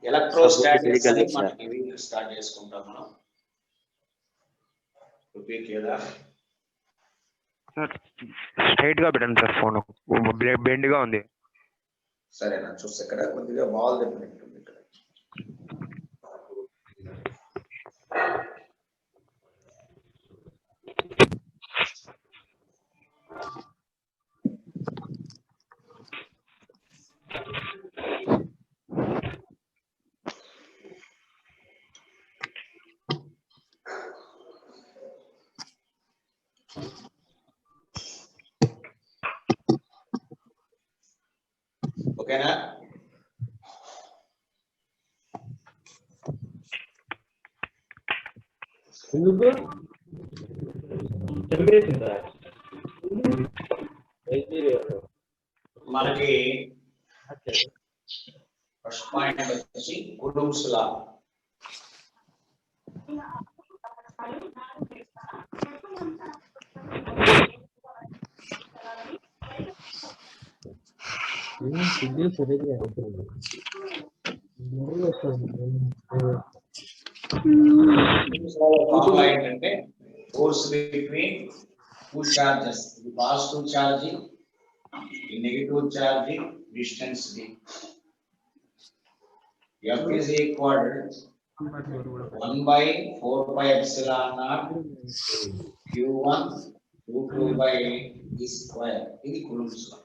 Electrostatics అని మనకి week start చేసుకుంటాం మనం. రిపీట్ కదా స్ట్రైట్ గా పెట్టండి సార్, ఫోన్ బెండ్ గా ఉంది. సరేనా, చూస్తే ఇక్కడ కొద్దిగా బాల్ దెబ్బతింటుంది ఇక్కడ. ఓకేనా? మనకి ఫస్ట్ పాయింట్ వచ్చి కులూమ్స్ లా. ఫార్ములా ఏంటంటే ఫోర్స్ బిట్వీన్ టూ చార్జెస్, ఇది పాజిటివ్ ఛార్జింగ్, ఈ negative charging, distance d. F is equal 1/4πε0 q1 q2/d square. ఇది coulombs law.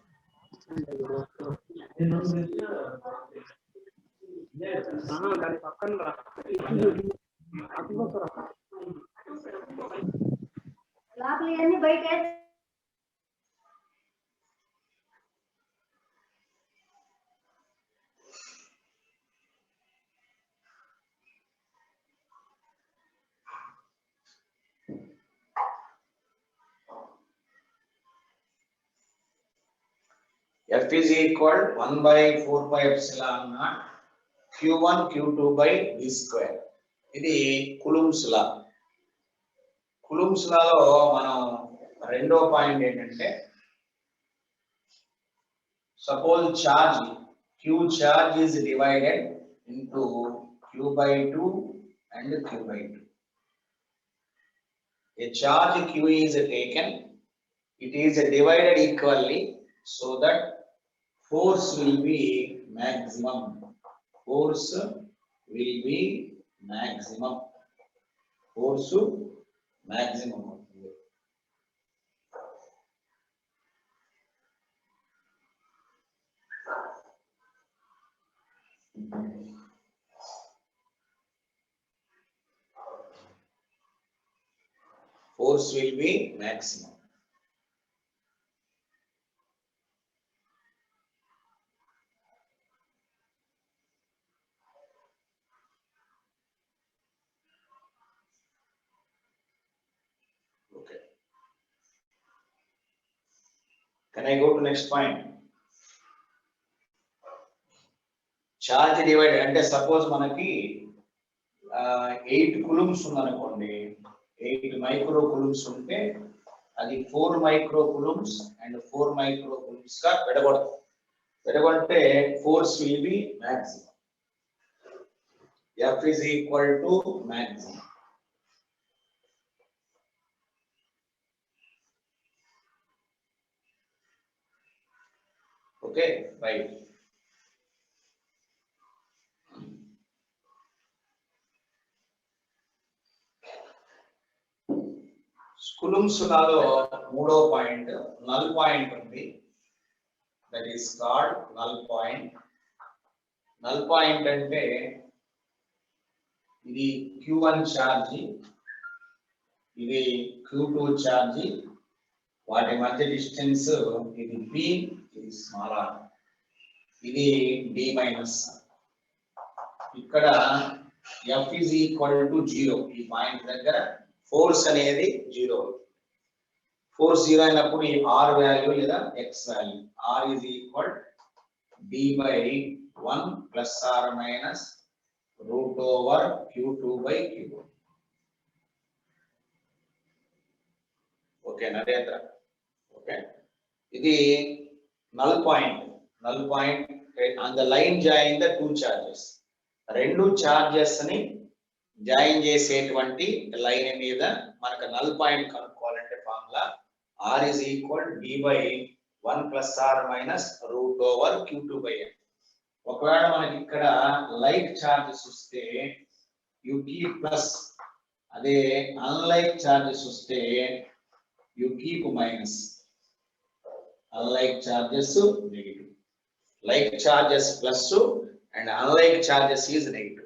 F is equal 1/4πε0 q1 q2/d square. ఇది కూలుంబ్స్ లా. కూలుంబ్స్ లాలో మనం రెండో పాయింట్ ఏంటంటే, suppose charge q charge is divided into q/2 and q/2. A charge q is taken, it is divided equally so that force will be maximum. Force will be maximum. Force maximum. Force will be maximum. Okay. Can I go to next point? Charge divided అంటే suppose మనకి 8 coulombs ఉందనుకోండి, 8 micro coulombs ఉంటే అది 4 micro coulombs and 4 micro coulombs గా విడగొడితే force will be maximum. F is equal to maximum. Okay, right. Coulombs లాలో మూడో point null point ఉంది. That is called null point. Null point అంటే ఇది q1 ఛార్జీ, ఇది q2 ఛార్జీ, వాటి మధ్య డిస్టెన్స్ ఇది p, ఇది స్మాల్ r, ఇది d మైనస్. ఇక్కడ F is equal to 0. ఈ పాయింట్ దగ్గర ఫోర్స్ అనేది 0. ఫోర్స్ 0 అయినప్పుడు ఈ r వాల్యూ లేదా x value, r is equal d/1 plus r minus root over q2/q. Okay Narendra. Okay, ఇది null point on the line joining the two charges. రెండు charges ని join చేసేటువంటి లైన్ మీద మనకు నల్ పాయింట్ కనుక్కోవాలంటే formula r is equal d by 1 plus r minus root over q2 by n. ఒకవేళ మనకి ఇక్కడ లైక్ చార్జెస్ వస్తే యు కీప్ ప్లస్, అదే అన్లైక్ చార్జెస్ వస్తే you keep minus. Unlike charges negative, like charges plus and unlike charges is negative.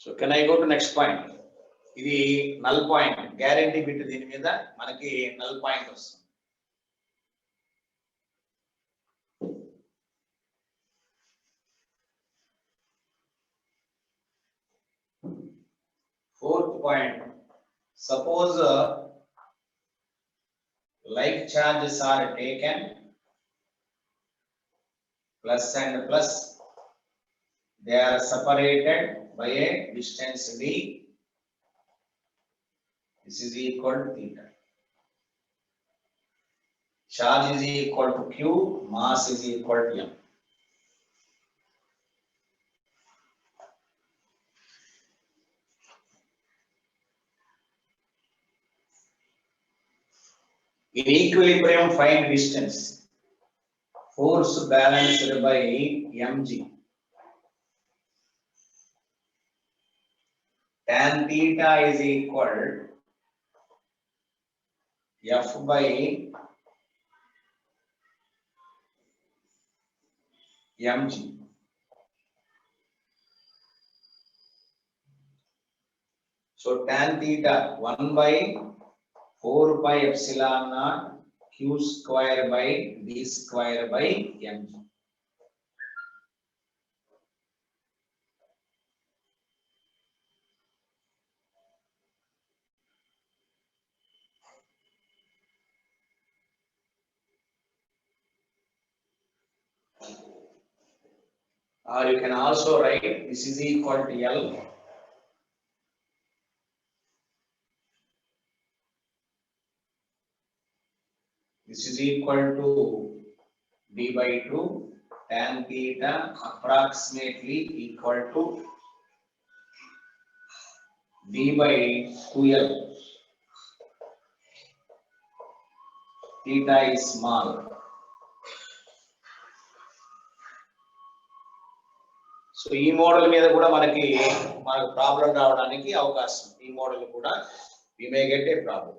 So can I go to next point? ఇది null point, guarantee bit. దీని మీద మనకి null point వస్తుంది. Fourth point, suppose like charges are taken plus and plus, they are separated by a distance d. This is equal to theta. Charge is equal to q, mass is equal to m. In equilibrium, find distance. Force balanced by mg. Tan theta is equal f by mg. So tan theta 1 by 4 pi epsilon naught q square by d square by mg. Or you can also write this is equal to L. This is equal to d by 2 tan theta approximately equal to d by 2L. Theta is small. So ఈ model మీద కూడా మనకు problem రావడానికి అవకాశం. ఈ model కూడా we may get a problem.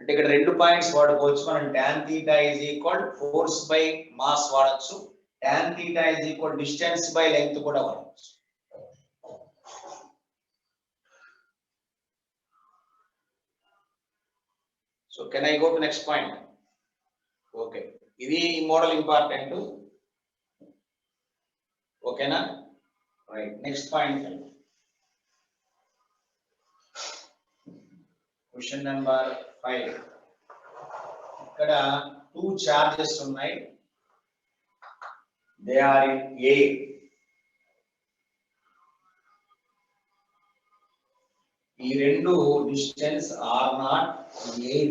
అంటే ఇక్కడ రెండు పాయింట్స్ వాడుకోవచ్చు మనం. tan theta is equal force by mass వాడచ్చు, tan theta is equal distance by length కూడా వాడచ్చు. So can I go to next point? Okay, ఇది మోడల్ ఇంపార్టెంట్. ఓకేనా? Right, next point. Question number 5. ఇక్కడ 2 చార్జెస్ ఉన్నాయి. They are in A. ఈ రెండు distance r0 A.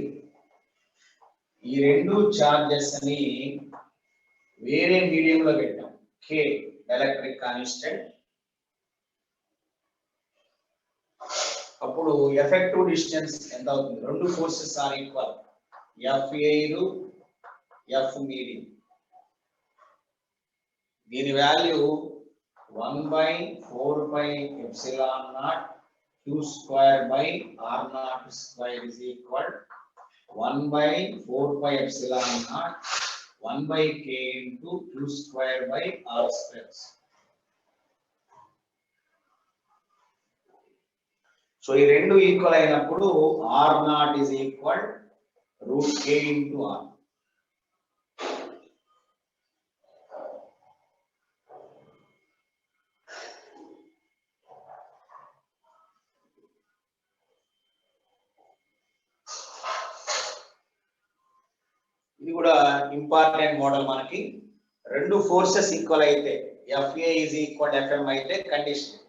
ఈ రెండు చార్జెస్ ని వేరే మీడియం లో పెట్టాం. K electric constant. అప్పుడు ఎఫెక్టివ్ డిస్టెన్స్ ఎంత అవుతుంది? రెండు forces are equal. F air, F medium. దీని value 1 by 4 pi epsilon naught q square by r0 square is equal 1 by 4 pi epsilon naught 1 by k into q square by r square. So ఈ రెండు equal అయినప్పుడు r naught is equal root k into r. ఇది కూడా important model. మనకి రెండు forces equal అయితే FA is equal to FM అయితే condition.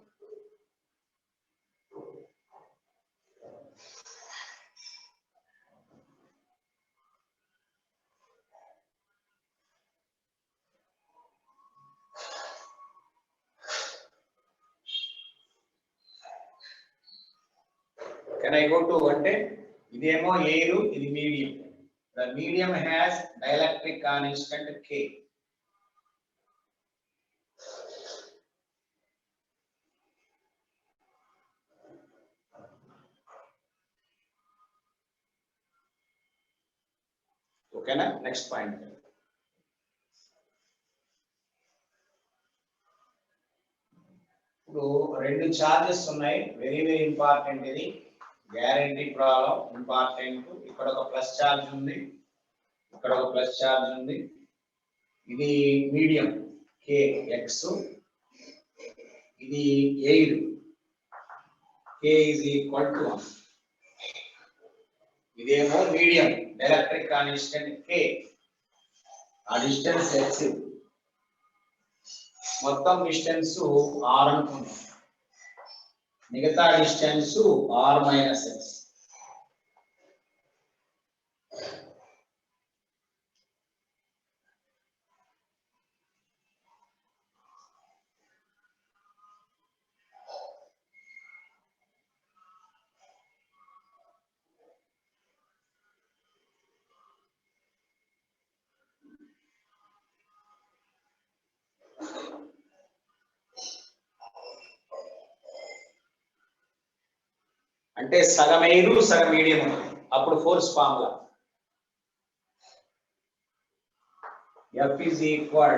Can I go to అంటే ఇదేమో ఎయిర్, ఇది medium. The medium has dielectric constant K. Okay na? Next point. ఇప్పుడు రెండు చార్జెస్ ఉన్నాయి, వెరీ వెరీ ఇంపార్టెంట్. ఇది గ్యారెంటీ ప్రాబ్లం, ఇంపార్టెంట్. ఇక్కడ ఒక ప్లస్ చార్జ్ ఉంది, ఇక్కడ ఒక ప్లస్ చార్జ్ ఉంది. ఇది మీడియం K x, ఇది air K is equal to 1. ఇదేమో మీడియం డైఎలక్ట్రిక్ కాన్స్టెంట్ K, ఆ డిస్టెన్స్ x, మొత్తం డిస్టెన్స్ r అనుకుందాం, మిగతా డిస్టెన్స్ r మైనస్ x. అంటే సగం ఎయిర్ సగం మీడియం ఉంటుంది, అప్పుడు force formula F is equal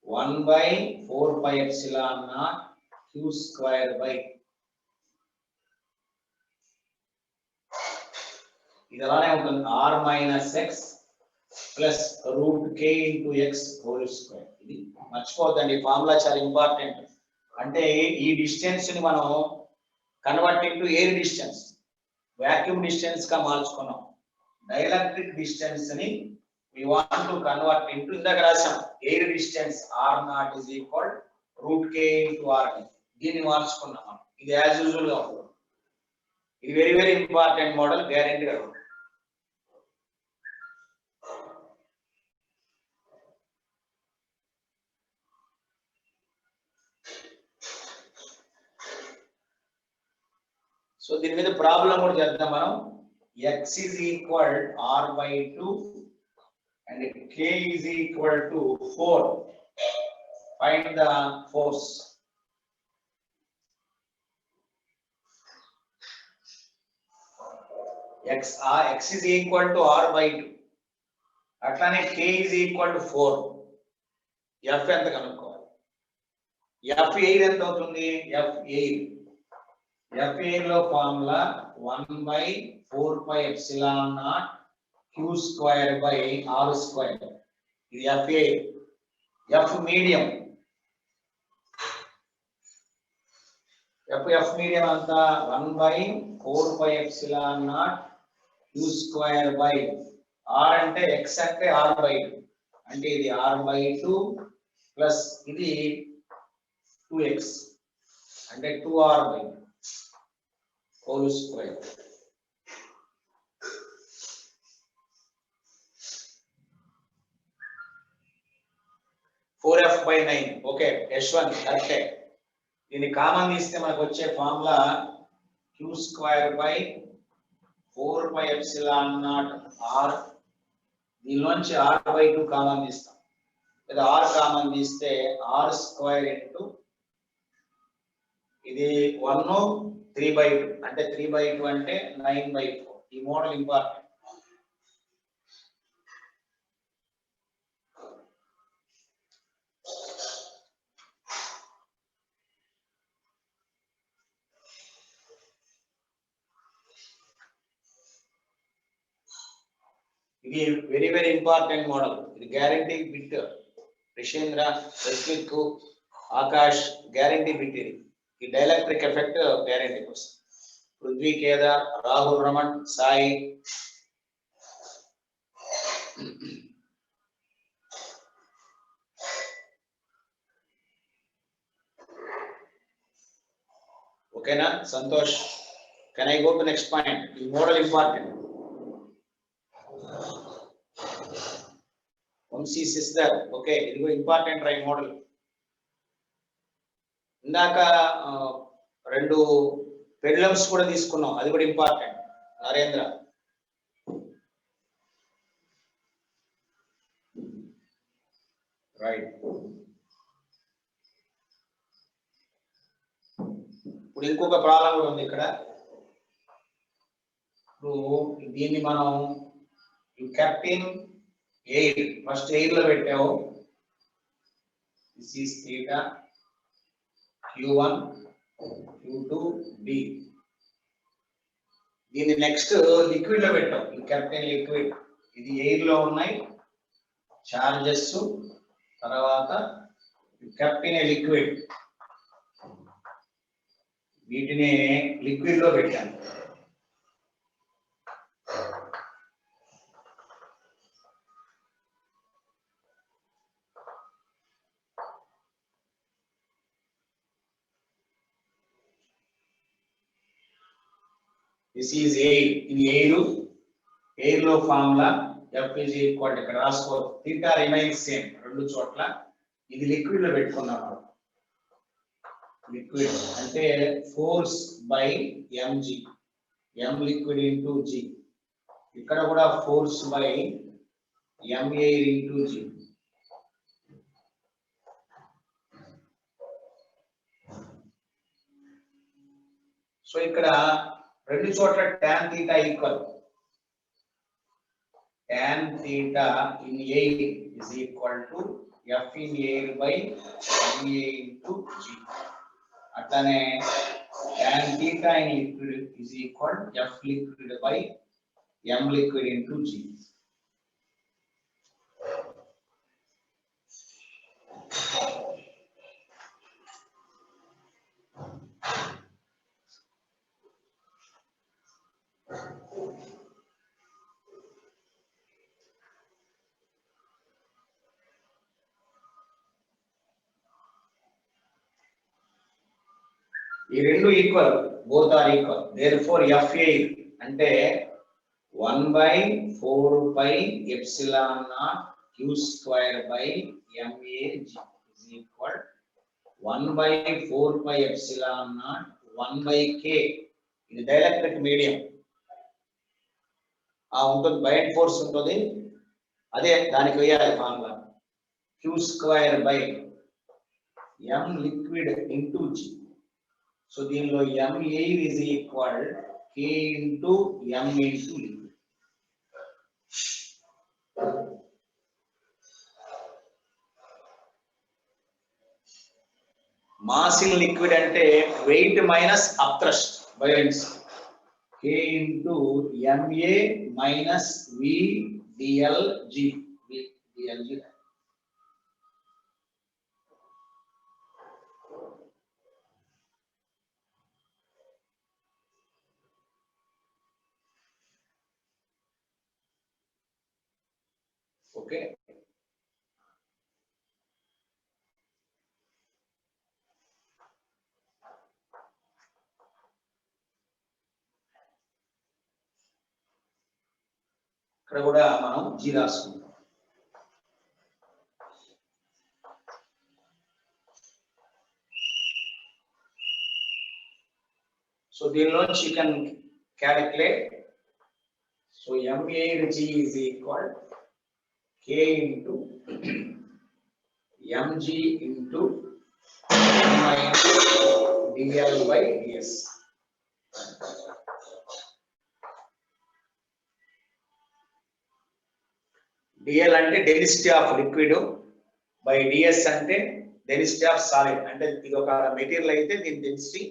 1 by 4 pi epsilon naught q square by, ఇది అలానే ఉంటుంది, r minus x plus root k into x whole square. ఇది మర్చిపోవద్దండి, ఫార్ములా చాలా ఇంపార్టెంట్. అంటే ఈ డిస్టెన్స్ ని మనం convert into air distance, vacuum distance గా మార్చుకున్నాం. డైఎలక్ట్రిక్ డిస్టెన్స్ ని we want to convert into, ఇందాక రాసాం, air distance r naught is equal root k into r. దీన్ని మార్చుకున్నాం మనం. ఇది యాజ్ యూజువల్ గా ఉంటుంది. ఇది very very important model, guarantee గా ఉంటుంది. సో దీని మీద ప్రాబ్లం కూడా చేద్దాం మనం. x is equal r by 2 and k is equal to 4. Find the force. x is equal to r by 2, అట్లానే k is equal to 4. f ఎంత కనుక్కోవాలి? f ఎయిర్ ఎంత అవుతుంది? f ఎయిర్ లో formula 1 by 4 pi epsilon naught q square by r square. ఇది f air. f medium, f medium అంతా 1 by 4 pi epsilon naught q square by r, అంటే x అంటే r by 2, అంటే ఇది r by 2 plus ఇది 2x, అంటే 2r by 2 whole square. F by 9. Okay, h1 కరెక్టే. దీన్ని కామన్ తీస్తే మనకు వచ్చే formula q square by 4 pi epsilon naught r. దీనిలోంచి r by 2 common తీస్తాం, లేదా r కామన్ తీస్తే r స్క్వేర్ ఇంటూ ఇది 1 3 by 2, అంటే 3 by 2 అంటే 9 by 4. ఈ మోడల్ ఇంపార్టెంట్. ఇది వెరీ వెరీ ఇంపార్టెంట్ మోడల్. ఇది guarantee bit. Rishendra, Rashmik, Akash guarantee bit. ఇది ఈ డైఎలక్ట్రిక్ ఎఫెక్ట్ గ్యారంటీ కోసం. పృథ్వీ, కేదార్, రాహుల్, రమణ్, సాయి. ఓకేనా Santosh? Can I go to next point? ఈ model important. Vamshi sister, okay, ఇది కూడా ఇంపార్టెంట్ రైట్ మోడల్. ఇందాక రెండు పెండ్లమ్స్ కూడా తీసుకున్నాం, అది కూడా ఇంపార్టెంట్. నరేంద్ర, రైట్. ఇప్పుడు ఇంకొక ప్రాబ్లం కూడా ఉంది ఇక్కడ. ఇప్పుడు దీన్ని మనం కెప్టెన్ ఎయిర్, ఫస్ట్ ఎయిర్ లో పెట్టావు. This is theta, Q1, Q2, D. దీన్ని నెక్స్ట్ లిక్విడ్ లో పెట్టాం. ఈ కెప్టెన్ లిక్విడ్, ఇది ఎయిర్ లో ఉన్నాయి చార్జెస్. తర్వాత కెప్టెన్ లిక్విడ్, వీటిని లిక్విడ్ లో పెట్టాను. This is air. ఇది ఎయిర్ లో formula F is equal to ఇక్కడ రాసుకో. థీటా రిమైన్స్ సేమ్ రెండు చోట్ల. ఇది లిక్విడ్ లో పెట్టుకున్నాం. లిక్విడ్ అంటే force by mg, m liquid into g. ఇక్కడ కూడా force by m air into g. So ఇక్కడ రెండు చోట్ల tan theta equal. tan theta in air is equal to F in air by ma into g. అట్లానే tan theta in liquid is equal F liquid by m liquid into g. ఈ రెండు equal, both are equal. Therefore F air అంటే 1/4 pi epsilon naught q square by ma g is equal 1/4 pi epsilon naught 1/k. ఇది dielectric medium ఉంటుంది, bind force ఉంటుంది. అదే దానికి వేయాలి formula q square by m liquid into g. So దీనిలో m air is equal k into m into liquid. Mass in liquid అంటే weight minus upthrust by density. k into ma minus v dlg. Okay, ఇక్కడ కూడా మనం g రాసుకుంటాం. So దీనిలోంచి you can calculate. So m air g is equal k into mg into minus dl by ds. dl అంటే density of liquid by ds అంటే density of solid. అంటే ఇది ఒక మెటీరియల్ అయితే దీని డెన్సిటీ,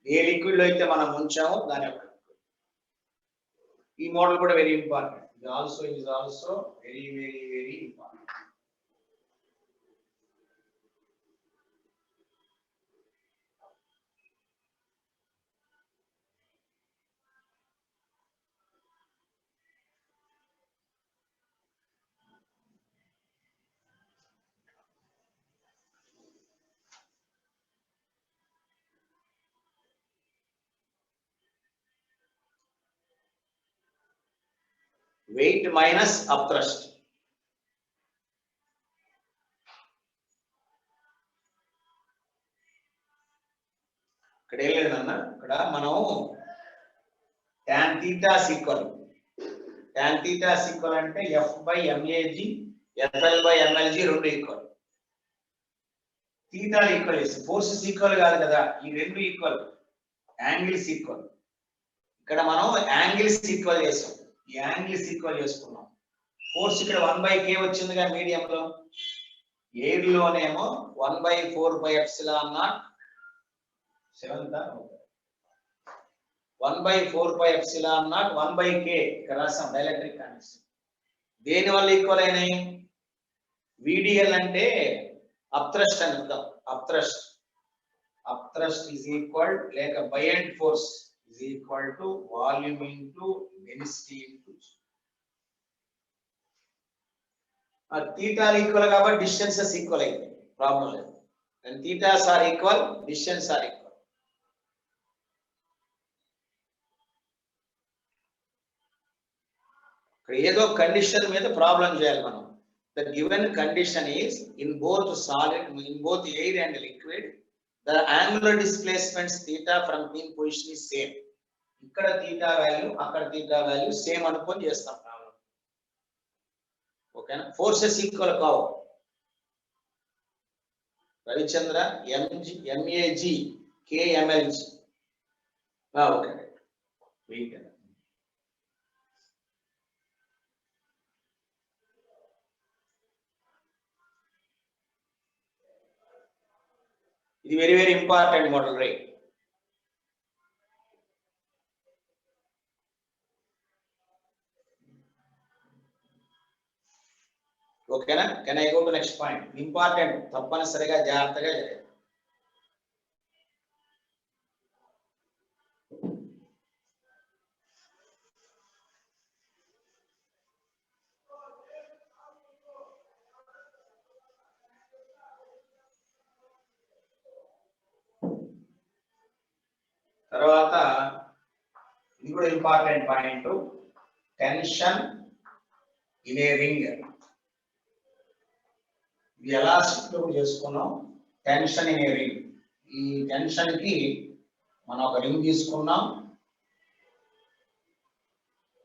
ఏ లిక్విడ్ లో అయితే మనం ఉంచామో దాని యొక్క. ఈ మోడల్ కూడా very important. is also very important. Weight minus upthrust. ఇక్కడ ఏం లేదన్న, ఇక్కడ మనం tan theta ఈక్వల్ అంటే F by MAG, FL by MLG రెండు ఈక్వల్. తీటా ఈక్వల్ చేసి ఫోర్సెస్ ఈక్వల్ కాదు కదా, ఈ రెండు ఈక్వల్, యాంగిల్స్ ఈక్వల్. ఇక్కడ మనం యాంగిల్స్ ఈక్వల్ చేసాం, ఈ యాంగిల్స్ ఈక్వల్ చేసుకున్నాం. ఫోర్స్ ఇక్కడ 1/k వచ్చిందిగా మీడియంలో, ఎయిర్ లోనేమో 1/4πε0 1/4πε0 1/k ఇక్కడ రాసాం డైఎలక్ట్రిక్ కాన్స్టెంట్. దేని వల్ల ఈక్వల్ అయినాయి? VDL అంటే అప్థ్రస్ట్ అని అర్థం. అప్థ్రస్ట్ ఈజ్ ఈక్వల్ లేక buoyant force is equal to volume into density into theta equal కాబట్టి డిస్టెన్సెస్ ఈక్వల్ అయింది, ప్రాబ్లం లేదు. And thetas are equal, distance are equal. ఇక్కడ ఏదో కండిషన్ మీద ప్రాబ్లం చేయాలి మనం. The given condition is in both air and liquid, the angular displacements theta from mean position is same. ఇక్కడ theta value, అక్కడ theta value same అనుకొని చేస్తాం problem. ఓకేనా? ఫోర్సెస్ ఈక్వల్ కావు. Ravichandra MAG KMLG. ఓకే, ఇది very ఇంపార్టెంట్ మోడల్ రైట్. ఓకేనా? Can I go to next point? Important, తప్పనిసరిగా జాగ్రత్తగా చేయాలి. తర్వాత ఇది కూడా important point, tension in a ring. ఇది ఎలా సింప్లిఫై చేసుకున్నాం? Tension in a ring. ఈ టెన్షన్ కి మనం ఒక రింగ్ తీసుకున్నాం,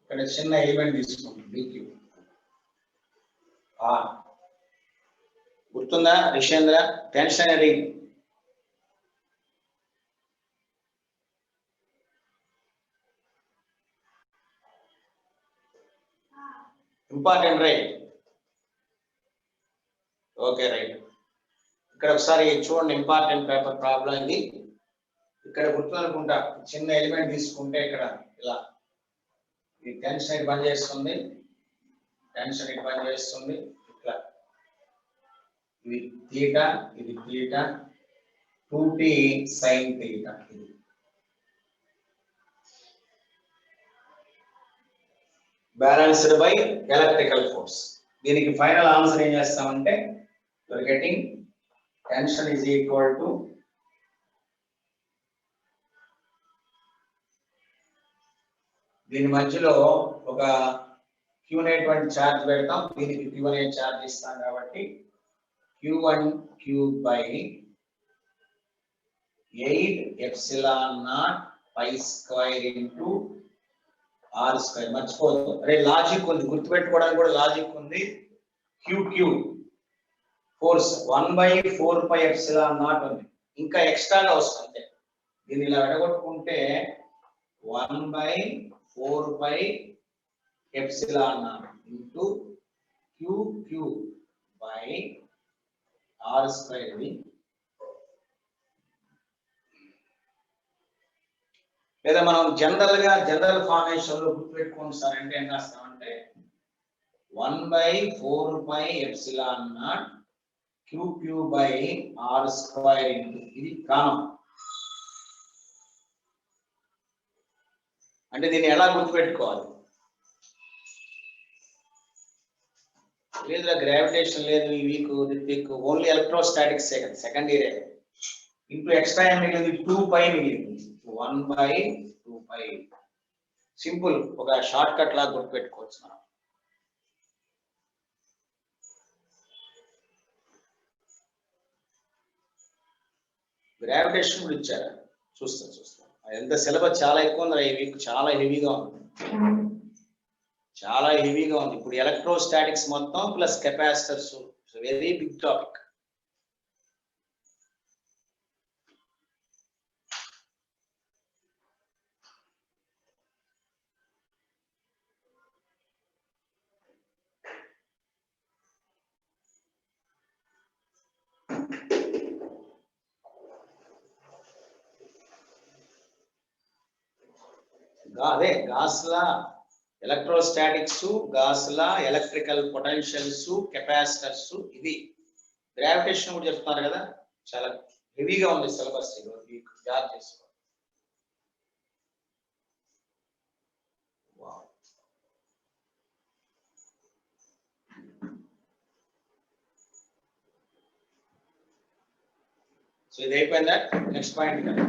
ఇక్కడ చిన్న ఎలిమెంట్ తీసుకున్నాం BQ. గుర్తుందా Rishendra? Tension ring. Important right? Okay right. ఇక్కడ ఒకసారి చూడండి, ఇంపార్టెంట్ పేపర్ ప్రాబ్లం ఇది. ఇక్కడ గుర్తునుకుంటా, చిన్న ఎలిమెంట్ తీసుకుంటే ఇక్కడ ఇలా ఈ టెన్షన్ ఇటు పనిచేస్తుంది, టెన్షన్ ఇటు పనిచేస్తుంది, ఇట్లా ఇది థీటా, ఇది థీటా, 2t sin థీటా. ఇది బ్యాలెన్స్డ్ బై ఎలక్ట్రికల్ ఫోర్స్. దీనికి ఫైనల్ ఆన్సర్ ఏం చేస్తామంటే, you're getting tension is equal to దీని మధ్యలో ఒక Q అనేటువంటి ఛార్జ్ పెడతాం, దీనికి Q అనే ఛార్జ్ ఇస్తాం కాబట్టి Q1 Q by 8ε0 pi square into R square. మర్చిపోదు, అరే లాజిక్ ఉంది, గుర్తుపెట్టుకోవడానికి కూడా లాజిక్ ఉంది. QQ ఫోర్స్ 1/4πε0 ఉంది, ఇంకా ఎక్స్ట్రాగా వస్తుంది. దీన్ని ఇలా విడగొట్టుకుంటే 1/4πε0 into QQ by R square. లేదా మనం జనరల్ ఫార్మేషన్ లో గుర్తుపెట్టుకోండి సార్ అంటే ఏం రాస్తామంటే 1/4πε0 QQ/R² ఇది కామన్. అంటే దీన్ని ఎలా గుర్తుపెట్టుకోవాలి? లేదు గ్రావిటేషన్ లేదు ఈ week only electrostatics second year into extra ఏం మిగిలింది 2π మిగిలింది 1/2π. సింపుల్, ఒక షార్ట్ కట్ లాగా గుర్తుపెట్టుకోవచ్చు మనం. గ్రావిటేషన్ కూడా ఇచ్చారా? చూస్తాం. ఎంత సిలబస్ చాలా ఎక్కువ ఉంది ఈ వీక్, చాలా హెవీగా ఉంది. ఇప్పుడు ఎలక్ట్రోస్టాటిక్స్ మొత్తం plus capacitors, very big topic. అదే Gauss law electrostatics, Gauss law electrical potentials, capacitors, ఇది గ్రావిటేషన్ కూడా చెప్తున్నారు కదా. చాలా హెవీగా ఉంది సిలబస్, మీకు జాగ్రత్త చేసుకోండి. సో ఇది అయిపోయిందా? నెక్స్ట్ పాయింట్ కదా.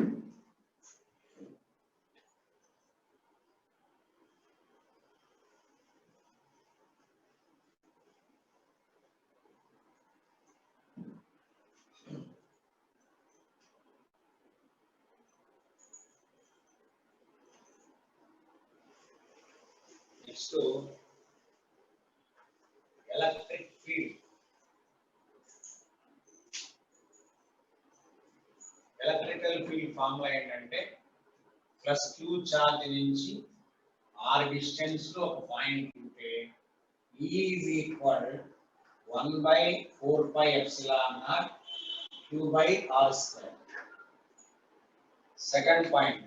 Next electric field. Electrical field formula ఏంటంటే ప్లస్ q చార్జ్ నుంచి r డిస్టెన్స్ లో ఒక పాయింట్ ఉంటే E is equal 1/4πε0 q/r². Second point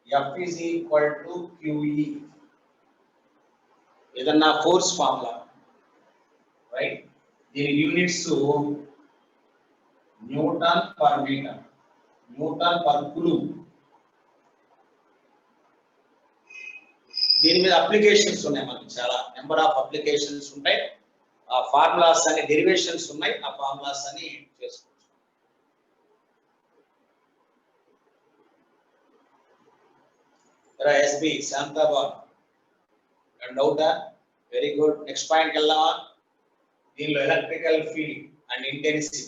F is equal to QE. ఏదన్నా ఫోర్స్ ఫార్ములా, రైట్? దీని units newton per metre, newton per coulomb. దీని మీద applications ఉన్నాయి మనకి, చాలా నెంబర్ ఆఫ్ అప్లికేషన్స్ ఉంటాయి. ఆ ఫార్ములాస్ అన్ని డెరివేషన్స్ ఉన్నాయి, ఆ ఫార్ములాస్ అన్ని చేసుకోవచ్చు. ఎస్బి శాంతాబాద్ డౌటా? Very good. నెక్స్ట్ పాయింట్కి వెళ్దామా? దీనిలో electrical field and intensity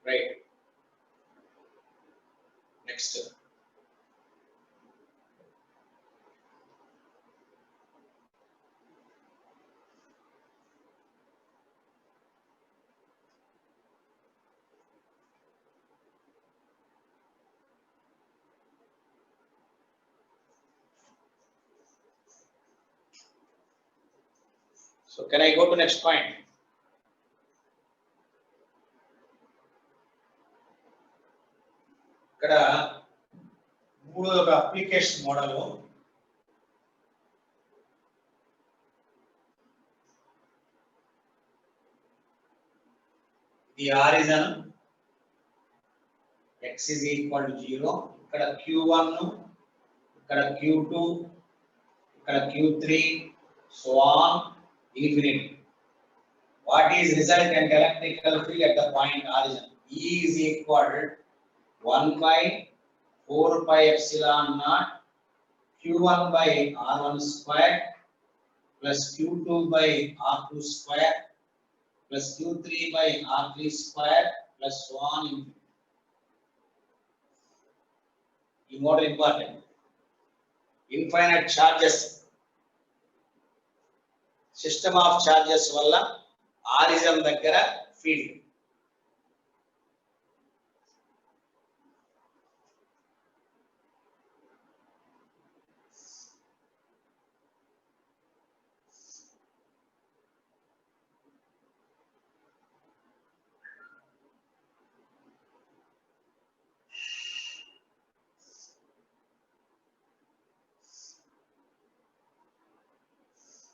right. Next so can I go to next point? ఇక్కడ మూడో ఒక అప్లికేషన్ మోడల్. ఇది origin x is equal to 0, ఇక్కడ q1, ఇక్కడ q2, ఇక్కడ q3, so on infinity. What is resultant electrical field at the point origin? E is equal 1/4πε0 q1/r1² plus q2/r2² plus q3/r3² plus so on infinity. ఈ model important. Infinite charges, system of charges వల్ల origin దగ్గర field.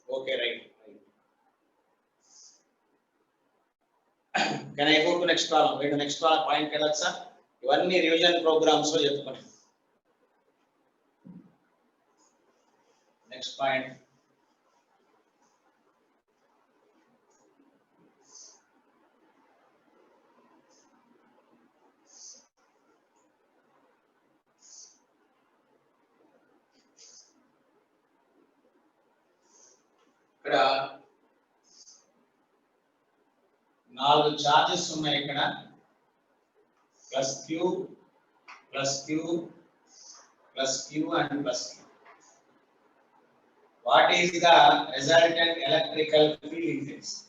Okay, right. Can I go to next column? Wait, next column point kelachcha. Ivanni revision programs lo cheptukoni. Next point. ఇక్కడ 4 charges ఉన్నాయి ఇక్కడ. Plus Q, plus Q, plus Q and plus Q. What is the resultant electrical field intensity?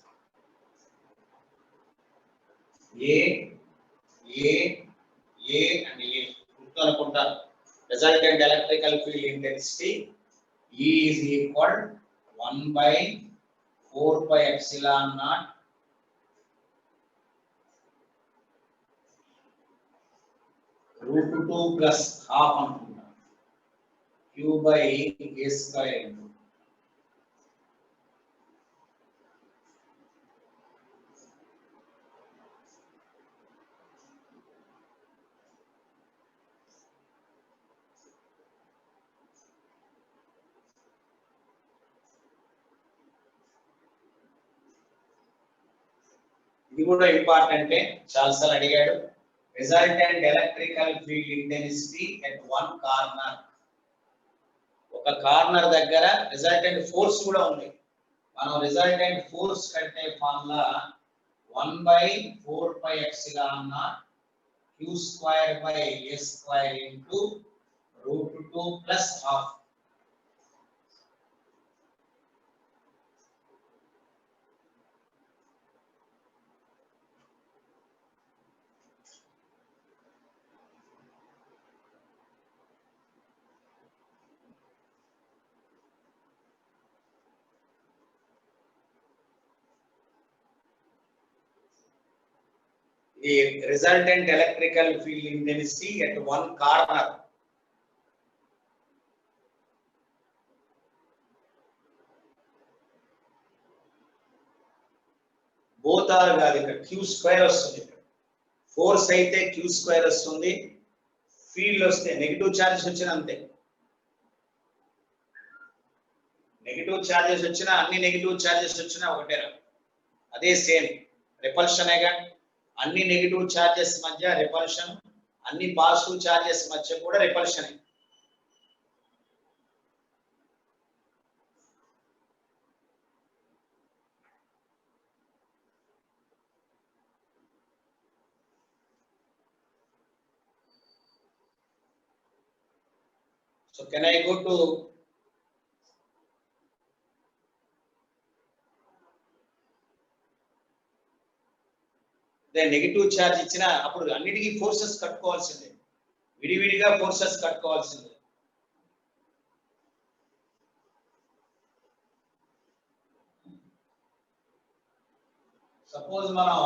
A and A. గుర్తు అనుకుంటారు. Resultant electrical field intensity E is equal 1 by 4 pi epsilon naught root 2 plus half అనుకుంటారు. Q by A square. ఇది కూడా ఇంపార్టెంటే, చాలాసార్లు అడిగాడు. Resultant electrical field intensity at one corner. ఒక corner దగ్గర రిజల్టెంట్ ఫోర్స్ కూడా ఉంది. మనం రిజల్టెంట్ ఫోర్స్ కంటే formula 1 by 4 pi epsilon naught Q square by A square into root 2 plus half. The resultant electrical field intensity at one corner. Both are కాదు, ఇక్కడ Q square వస్తుంది. Force అయితే Q square వస్తుంది, field వస్తే negative charges వచ్చిన అంతే. Negative charges వచ్చినా, అన్ని నెగటివ్ చార్జెస్ వచ్చినా ఒకటేనా, అదే సేమ్ రిపల్షనేగా. అన్ని నెగటివ్ చార్జెస్ మధ్య రిపల్షన్, అన్ని పాజిటివ్ చార్జెస్ మధ్య కూడా repulsion. So can I go to negative charge ఇచ్చిన అప్పుడు అన్నిటికీ ఫోర్సెస్ కట్టుకోవాల్సిందే, విడివిడిగా ఫోర్సెస్ కట్టుకోవాల్సిందే. సపోజ్ మనం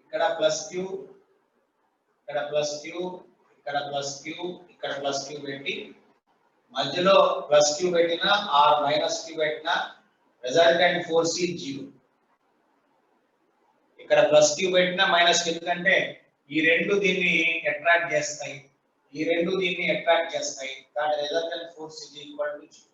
ఇక్కడ ప్లస్ Q, ఇక్కడ ప్లస్ Q, ఇక్కడ ప్లస్ Q, ఇక్కడ ప్లస్ Q పెట్టి మధ్యలో ప్లస్ Q పెట్టినా ఆర్ మైనస్ Q పెట్టినా రిజల్టెంట్ ఫోర్స్ ఈ 0. ఇక్కడ ప్లస్ Q పెట్టినా మైనస్ Q, ఎందుకంటే ఈ రెండు దీన్ని అట్రాక్ట్ చేస్తాయి, ఈ రెండు దీన్ని అట్రాక్ట్ చేస్తాయి. దాని resultant force is equal to 0.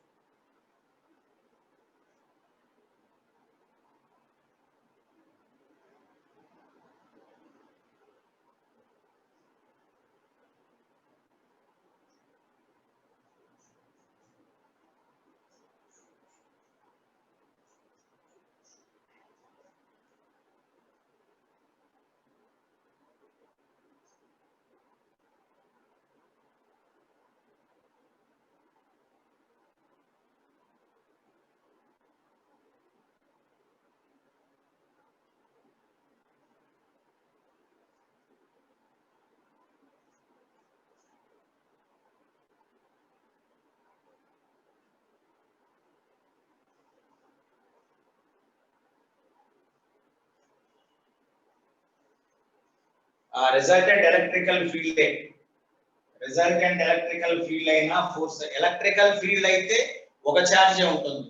Resultant electrical field అయినా ఫోర్స్, ఎలక్ట్రికల్ ఫీల్డ్ అయితే ఒక ఛార్జే ఉంటుంది.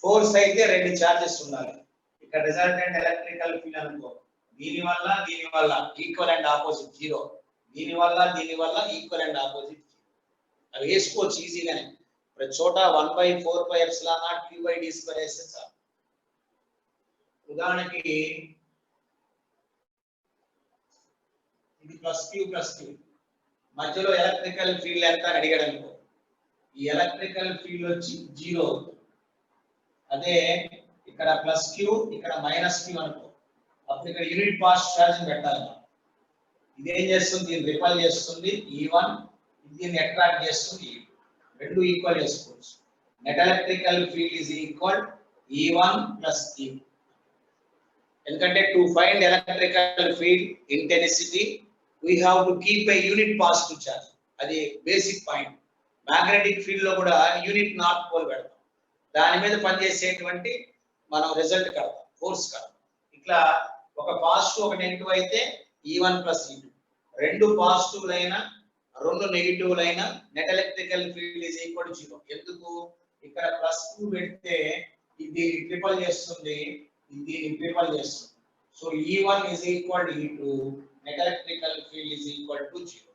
ఫోర్స్ అయితే రెండు ఛార్జెస్ ఉండాలి. ఇక్కడ రిజల్టెంట్ ఎలక్ట్రికల్ ఫీల్డ్ అనుకో, దీని వల్ల ఈక్వల్ అండ్ ఆపోజిట్ జీరో, దీని వల్ల ఈక్వల్ అండ్ ఆపోజిట్ జీరో. అవి వేసుకోవచ్చు ఈజీగానే. ప్రతి చోట 1/4πε0 q/d² వేస్తే చాలు. ఉదాహరణకి ఇది ప్లస్ క్యూ మధ్యలో ఎలక్ట్రికల్ ఫీల్డ్ ఎంత అని అడిగాడు అనుకో, ఈ ఎలక్ట్రికల్ ఫీల్డ్ వచ్చి జీరో అవుతుంది. అదే ఇక్కడ ప్లస్ క్యూ ఇక్కడ మైనస్ క్యూ అనుకో, అప్పుడు ఇక్కడ యూనిట్ పాస్ట్ ఛార్జ్ పెట్టాలి. ఇదేం చేస్తుంది, దీన్ని రిపల్ చేస్తుంది E1, దీన్ని అట్రాక్ట్ చేస్తుంది E2, రెండు ఈక్వల్ చేసుకోవచ్చు. Net electrical field is equal E1 plus E2. ఎందుకంటే to find electrical field intensity we have to keep a unit positive charge. అది బేసిక్ పాయింట్. మ్యాగ్నెటిక్ ఫీల్డ్ లో కూడా యూనిట్ నార్త్ పోల్ పెడతాం, దాని మీద పనిచేసేటువంటి మనం రిజల్ట్ కడతాం, ఫోర్స్ కడతాం. ఇట్లా ఒక పాజిటివ్ ఒక నెగిటివ్ అయితే E1 ప్లస్ E2, రెండు పాజిటివ్ అయినా రెండు నెగిటివ్ అయినా net electrical field is equal to zero. ఎందుకు, ఇక్కడ ప్లస్ 2 పెడితే ఇది ట్రిపుల్ చేస్తుంది, ఇది ట్రిపుల్ చేస్తుంది. So E1 is equal to E2, net electrical field is equal to 0.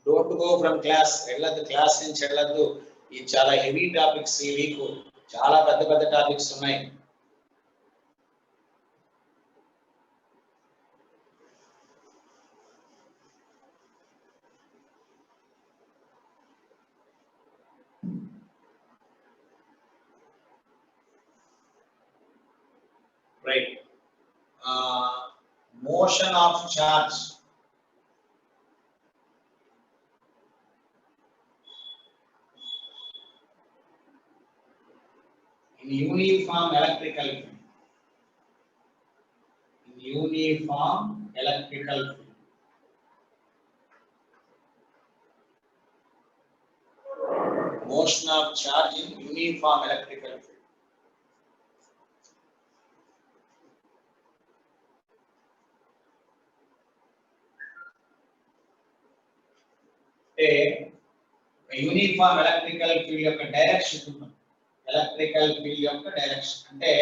Don't go from class. వెళ్ళద్దు, క్లాస్ నుంచి వెళ్ళద్దు. ఇది చాలా హెవీ టాపిక్స్, ఈ వీక్ చాలా పెద్ద టాపిక్స్ ఉన్నాయి. Right, motion of charge. Uniform electrical field. Uniform electrical field. Motion of charge in uniform electrical field. A uniform electrical field యొక్క డైరెక్షన్ ఉంటుంది. ఎలక్ట్రికల్ ఫీల్డ్ యొక్క డైరెక్షన్ అంటే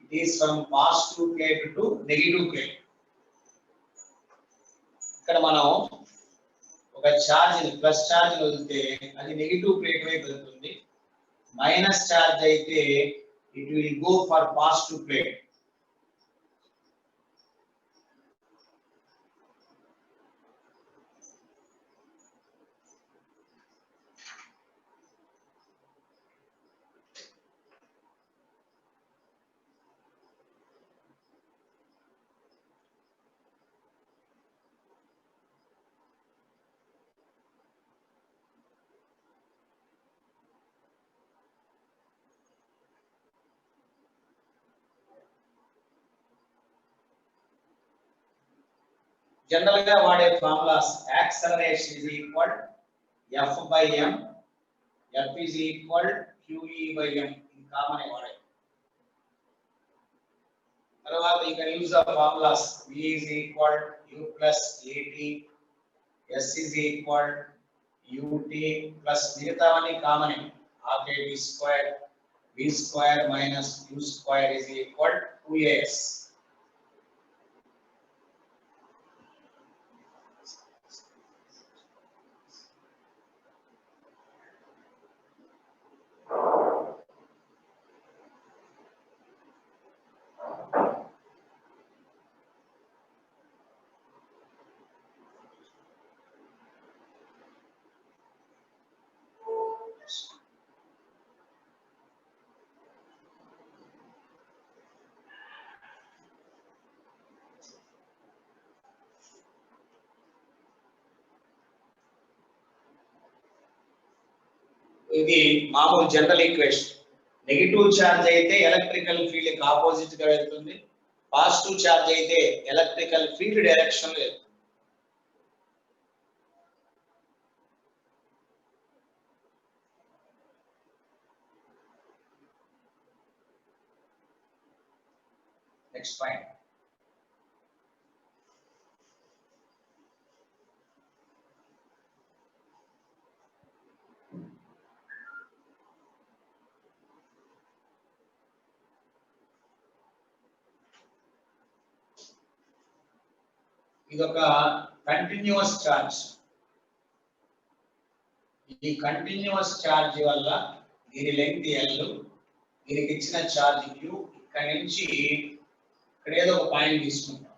it is from positive plate to negative plate. ఇక్కడ మనం ఒక charge plus charge వదిలితే అది negative plate వైపు వెళ్తుంది, మైనస్ ఛార్జ్ అయితే it will go for positive plate. General గా వాడే formulas, acceleration is equal F/m, F is equal QE/m, ఇది కామన్ వాడే. తర్వాత you can use the formulas V is equal U plus AT, S is equal UT plus మిగతావన్నీ common. RKT square, V square minus U square is equal 2AS. ఇది మామూలు general equation. Negative charge అయితే electrical field opposite గా వెళ్తుంది, positive charge అయితే electrical field direction లో వెళ్తుంది. Next point. ఇదొక కంటిన్యూస్ ఛార్జ్. ఈ కంటిన్యూస్ ఛార్జ్ వల్ల దీని లెంగ్త్ L, దీనికి ఇచ్చిన ఛార్జ్ Q. ఇక్కడ నుంచి ఇక్కడ ఏదో ఒక పాయింట్ తీసుకుంటాం.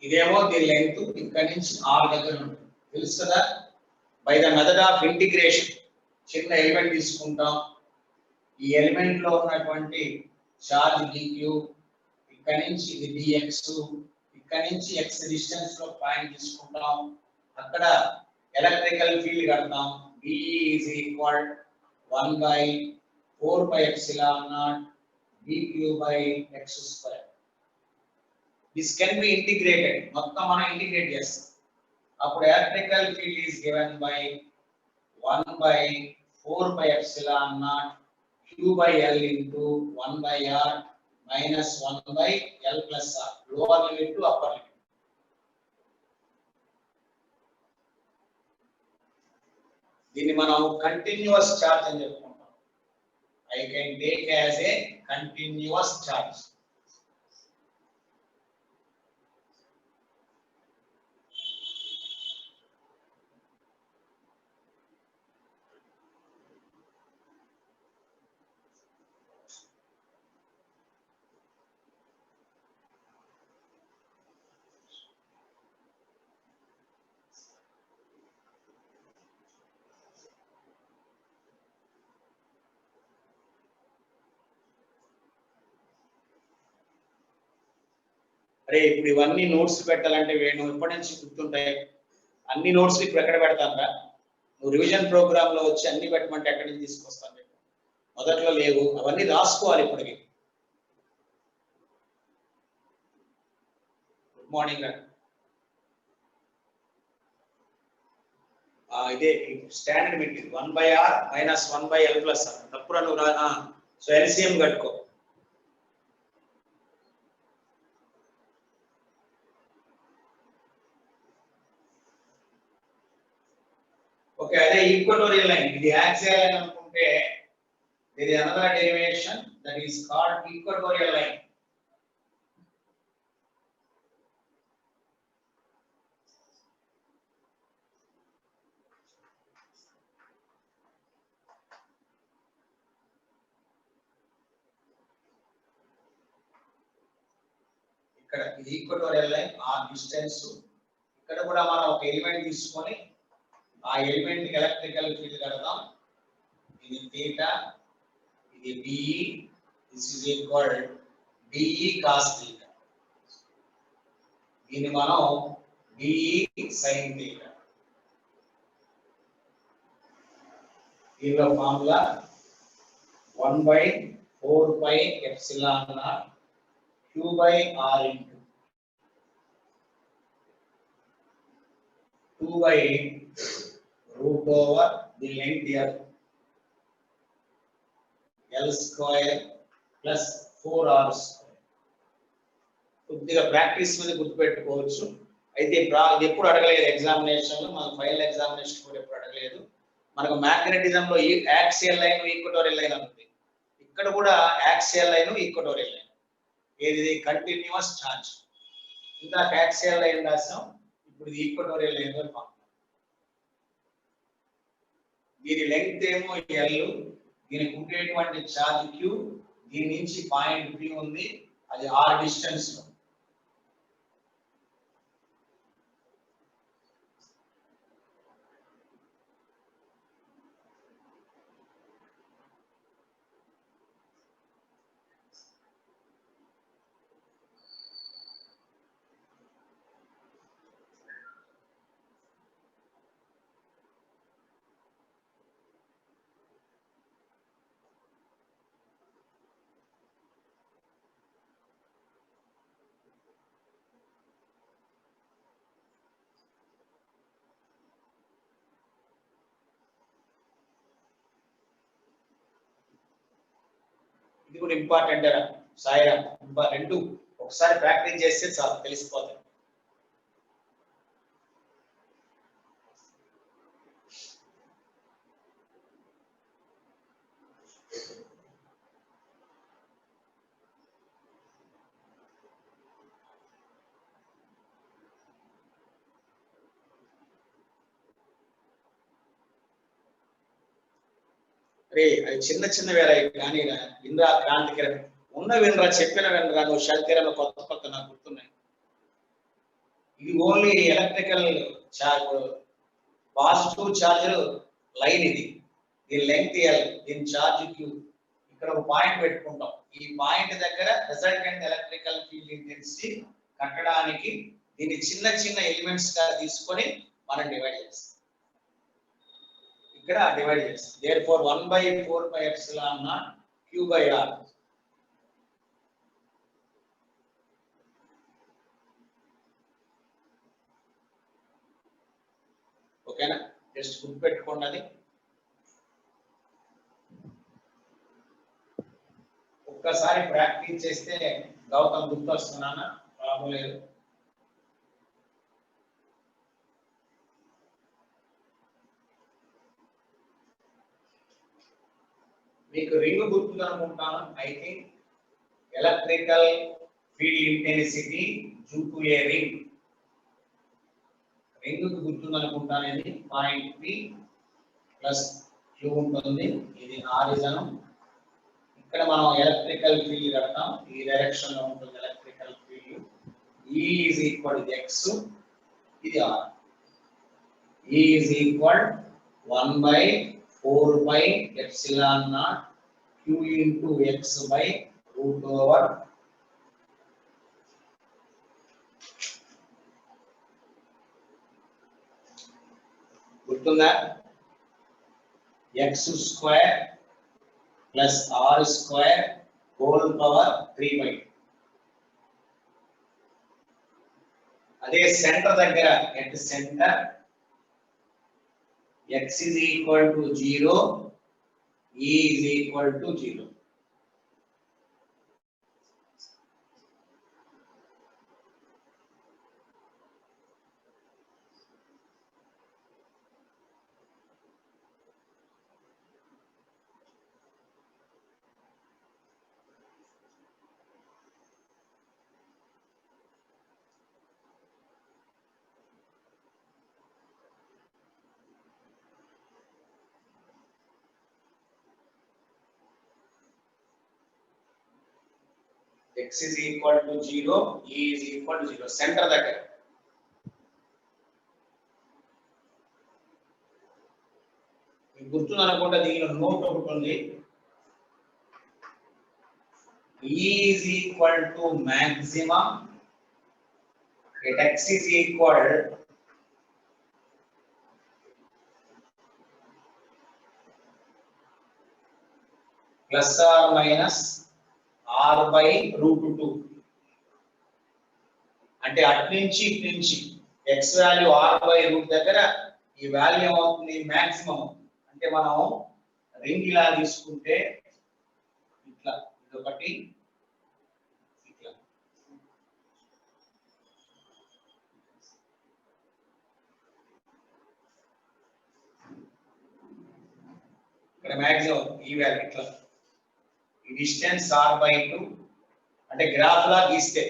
ఇదేమో దీని లెంగ్త్ ఇక్కడ నుంచి R దగ్గర ఉంటుంది, తెలుసు కదా. By the method of integration చిన్న ఎలిమెంట్ తీసుకుంటాం. ఈ ఎలిమెంట్ లో ఉన్నటువంటి ఛార్జ్ dq, ఇక్కడ నుంచి ఇది dx, ఇక్కడ నుంచి x డిస్టెన్స్ లో పాయింట్ తీసుకుంటాం. అక్కడ ఎలక్ట్రికల్ ఫీల్డ్ కడతాం. B is equal 1 by 4 pi epsilon naught dq by x square. This can be integrated. మొత్తం మనం ఇంటిగ్రేట్ చేస్తాం. అప్పుడు electrical field is given by 1 by 4 pi epsilon naught q by L into 1 by R minus 1 by L plus R. Lower limit to upper limit. దీన్ని మనం continuous charge అని చెప్పుకుంటాం. I can take as a continuous charge. అరే ఇప్పుడు ఇవన్నీ notes పెట్టాలంటే వేణు ఇప్పటి నుంచి గుర్తుంటాయి. అన్ని నోట్స్ ఇప్పుడు ఎక్కడ పెడతానరా? నువ్వు రివిజన్ ప్రోగ్రామ్ లో వచ్చి అన్ని పెట్టమంటే ఎక్కడి నుంచి తీసుకొస్తాను? మొదట్లో లేవు, అవన్నీ రాసుకోవాలి ఇప్పటికి. గుడ్ మార్నింగ్ రా. ఇదే standard meet 1 by R minus 1 by L plus R. తప్పురా నువ్వు రా. సో ఎల్సిఎం కట్టుకో. ఓకే, అదే ఈక్వటోరియల్ లైన్. ఇది యాక్సియల్ లైన్ అనుకుంటే there is another derivation that is called equatorial line. ఇక్కడ ఇది ఈక్వటోరియల్ లైన్, ఆ డిస్టెన్స్. ఇక్కడ కూడా మనం ఒక ఎలిమెంట్ తీసుకొని ఆ ఎలిమెంట్ కి ఎలక్ట్రికల్ ఫీల్డ్ కడదాం. ఇది థీటా, ఇది BE, this is equal DE cos theta. దీన్ని మనం DE sin theta. దీనిలో formula 1 by 4 pi epsilon naught q by R into 2 by root over the length L, L square plus 4R square. కొద్దిగా practice మీద గుర్తుపెట్టుకోవచ్చు. అయితే ఇది ఎప్పుడు అడగలేదు ఎగ్జామినేషన్ లో, మన ఫైనల్ ఎగ్జామినేషన్ కూడా ఎప్పుడు అడగలేదు. మనకు మ్యాగ్నెటిజం లో యాక్సియల్ లైన్, ఈక్వటోరియల్ లైన్ ఉంది. ఇక్కడ కూడా యాక్సియల్ లైన్, ఈక్వటోరియల్ లైన్. ఏది కంటిన్యూస్ ఛార్జ్. ఇందాక యాక్సియల్ లైన్ రాసాం, ఇప్పుడు ఇది ఈక్వటోరియల్ లైన్ లో ఫామ్. దీని లెంగ్త్ ఏమో L, దీనికి ఉండేటువంటి ఛార్జ్ Q, దీని నుంచి పాయింట్ P ఉంది, అది R డిస్టెన్స్ లో. ఇది కూడా ఇంపార్టెంట్ సాయిరా. రెండు ఒకసారి ప్రాక్టీస్ చేస్తే చాలు తెలిసిపోతుంది. రే అవి చిన్న చిన్న వేరే కానీ వినరా, క్రాంతికిరణ్ ఉన్న వినరా, చెప్పిన వినరా, నువ్వు శంకరణ కొత్త నాకు గుర్తున్నాయి. ఇది only electrical positive charger line, ఇది దీని లెంగ్త్ ఎల్, దీని చార్జ్ క్యూ. ఇక్కడ ఒక పాయింట్ పెట్టుకుంటాం. ఈ పాయింట్ దగ్గర రిజల్టెంట్ ఎలక్ట్రికల్ ఫీల్డ్ ఇంటెన్సిటీ కట్టడానికి దీన్ని చిన్న చిన్న ఎలిమెంట్స్ గా తీసుకొని మనం డివైడ్ చేస్తాం. ఇక్కడ డివైడ్ చేస్తాం. therefore 1/4πε0 q/r. ఓకేనా, జస్ట్ గుర్తు పెట్టుకోండి. అది ఒక్కసారి ప్రాక్టీస్ చేస్తే గౌతమ్ గుర్తు వస్తున్నానా, ప్రాబ్లం లేదు. మీకు రింగ్ గుర్తుంది అనుకుంటాను. I think electrical field intensity due to A ring. Ring గుర్తుంది అనుకుంటాను. ఇది పాయింట్ P ప్లస్ Q ఉంటుంది. ఇది ఆరిజన్. ఇక్కడ మనం ఎలక్ట్రికల్ ఫీల్డ్ కడతాం. ఈ డైరెక్షన్ లో ఉంటుంది electrical field. E is equal to x, ఇది R. E is equal 1/4πε0 q into x by root over గుర్తుందా, x square plus r square whole power 3/2. అదే సెంటర్ దగ్గర at centre x is equal to 0, E is equal to 0. x is equal to 0, E is equal to 0. Centre దగ్గర మీకు గుర్తుంది అనుకుంటే దీనిలో note ఒకటి ఉంది. E is equal to maximum at x is equal plus or minus r by root 2. అంటే అటు నుంచి ఇటు నుంచి x value r by root దగ్గర ఈ వాల్యూ ఏమవుతుంది, మాక్సిమం. అంటే మనం రింగ్ ఇలా తీసుకుంటే ఇట్లా ఇదొకటి, ఇట్లా ఇక్కడ మాక్సిమం ఈ వాల్యూ ఇట్లా. ఈ డిస్టెన్స్ r/2. అంటే గ్రాఫ్ లా గీస్తే,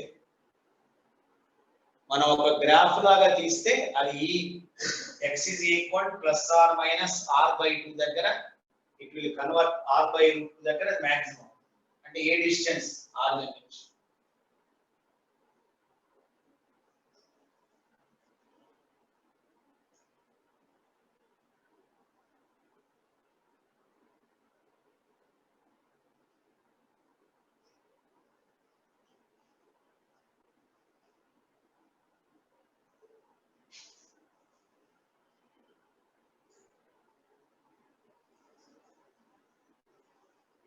మనం ఒక గ్రాఫ్ లాగా తీస్తే అది ఈ x is equal plus or minus r/2 దగ్గర ఇట్ విల్ కన్వర్ట్ r/2 దగ్గర మాక్సిమం. అంటే ఏ డిస్టెన్స్ r దగ్గర నుంచి.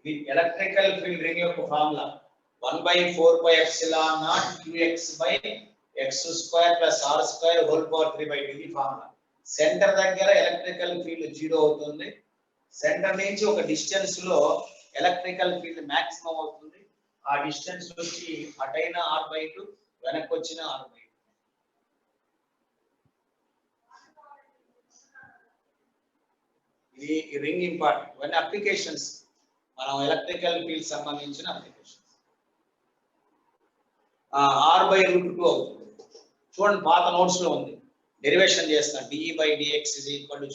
The electrical field ring యొక్క formula 1/4πε0 qx by x square plus r square whole power 3/2. ఇది ఫార్ములా. సెంటర్ దగ్గర electrical field 0 అవుతుంది. Centre నుంచి ఒక డిస్టెన్స్ లో ఎలక్ట్రికల్ ఫీల్డ్ మాక్సిమం అవుతుంది. ఆ డిస్టెన్స్ వచ్చి అటైనా r/2, వెనక్కి వచ్చిన r/2. ఇది రింగ్ ఇంపార్టెంట్. ఇవన్నీ అప్లికేషన్స్, మనం ఎలక్ట్రికల్ ఫీల్డ్ సంబంధించిన అప్లికేషన్స్. r/√2 అవుతుంది. చూడండి, పాత నోట్స్ లో ఉంది. డెరివేషన్ చేస్తాం. dE/dx =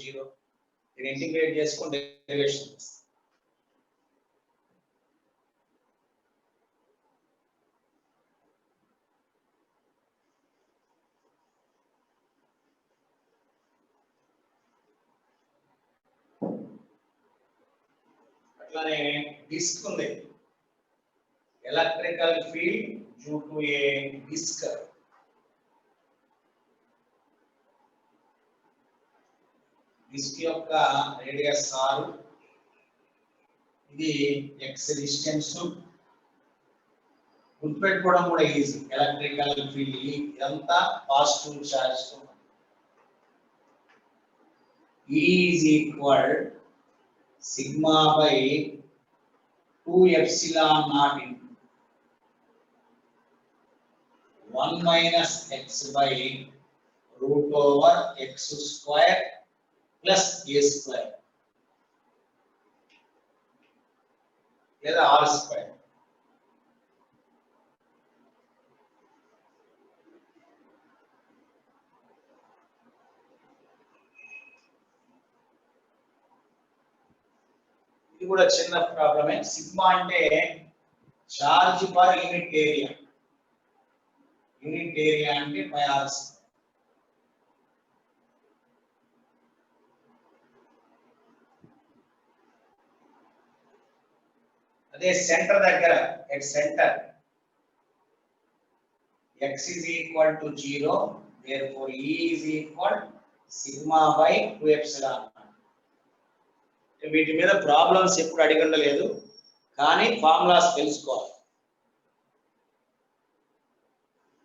0. దీన్ని ఇంటిగ్రేట్ చేసుకొని డెరివేషన్ చేస్తాం. అట్లానే డిస్క్ ఉంది. Electrical field due to a disk. Disk యొక్క రేడియస్ r, ఇది x డిస్టెన్స్. గుర్తుపెట్టుకోవడం కూడా ఈజీ. ఎలక్ట్రికల్ ఫీల్డ్ ఇదంతా positive charge. E = sigma by 2 epsilon naught into 1 minus x by root over x square plus a square లేదా r square. ఇది కూడా చిన్న ప్రాబ్లమే. సిగ్మా అంటే charge per unit area. Unit area అంటే πr². అదే centre దగ్గర, at centre x = 0, therefore E = sigma by 2 epsilon. వీటి మీద ప్రాబ్లమ్స్ ఎప్పుడు అడిగండలేదు, కానీ ఫార్ములాస్ తెలుసుకోవాలి.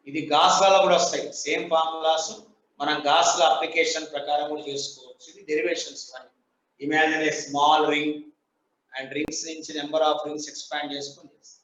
ఇది గాస్లలో కూడా వస్తాయి సేమ్ ఫార్ములాస్. మనం గాస్ల అప్లికేషన్ ప్రకారం కూడా చేసుకోవచ్చు. ఇది derivations. Imagine a small ring and rings నుంచి నెంబర్ ఆఫ్ రింగ్స్ ఎక్స్పాండ్ చేసుకొని చేస్తాం.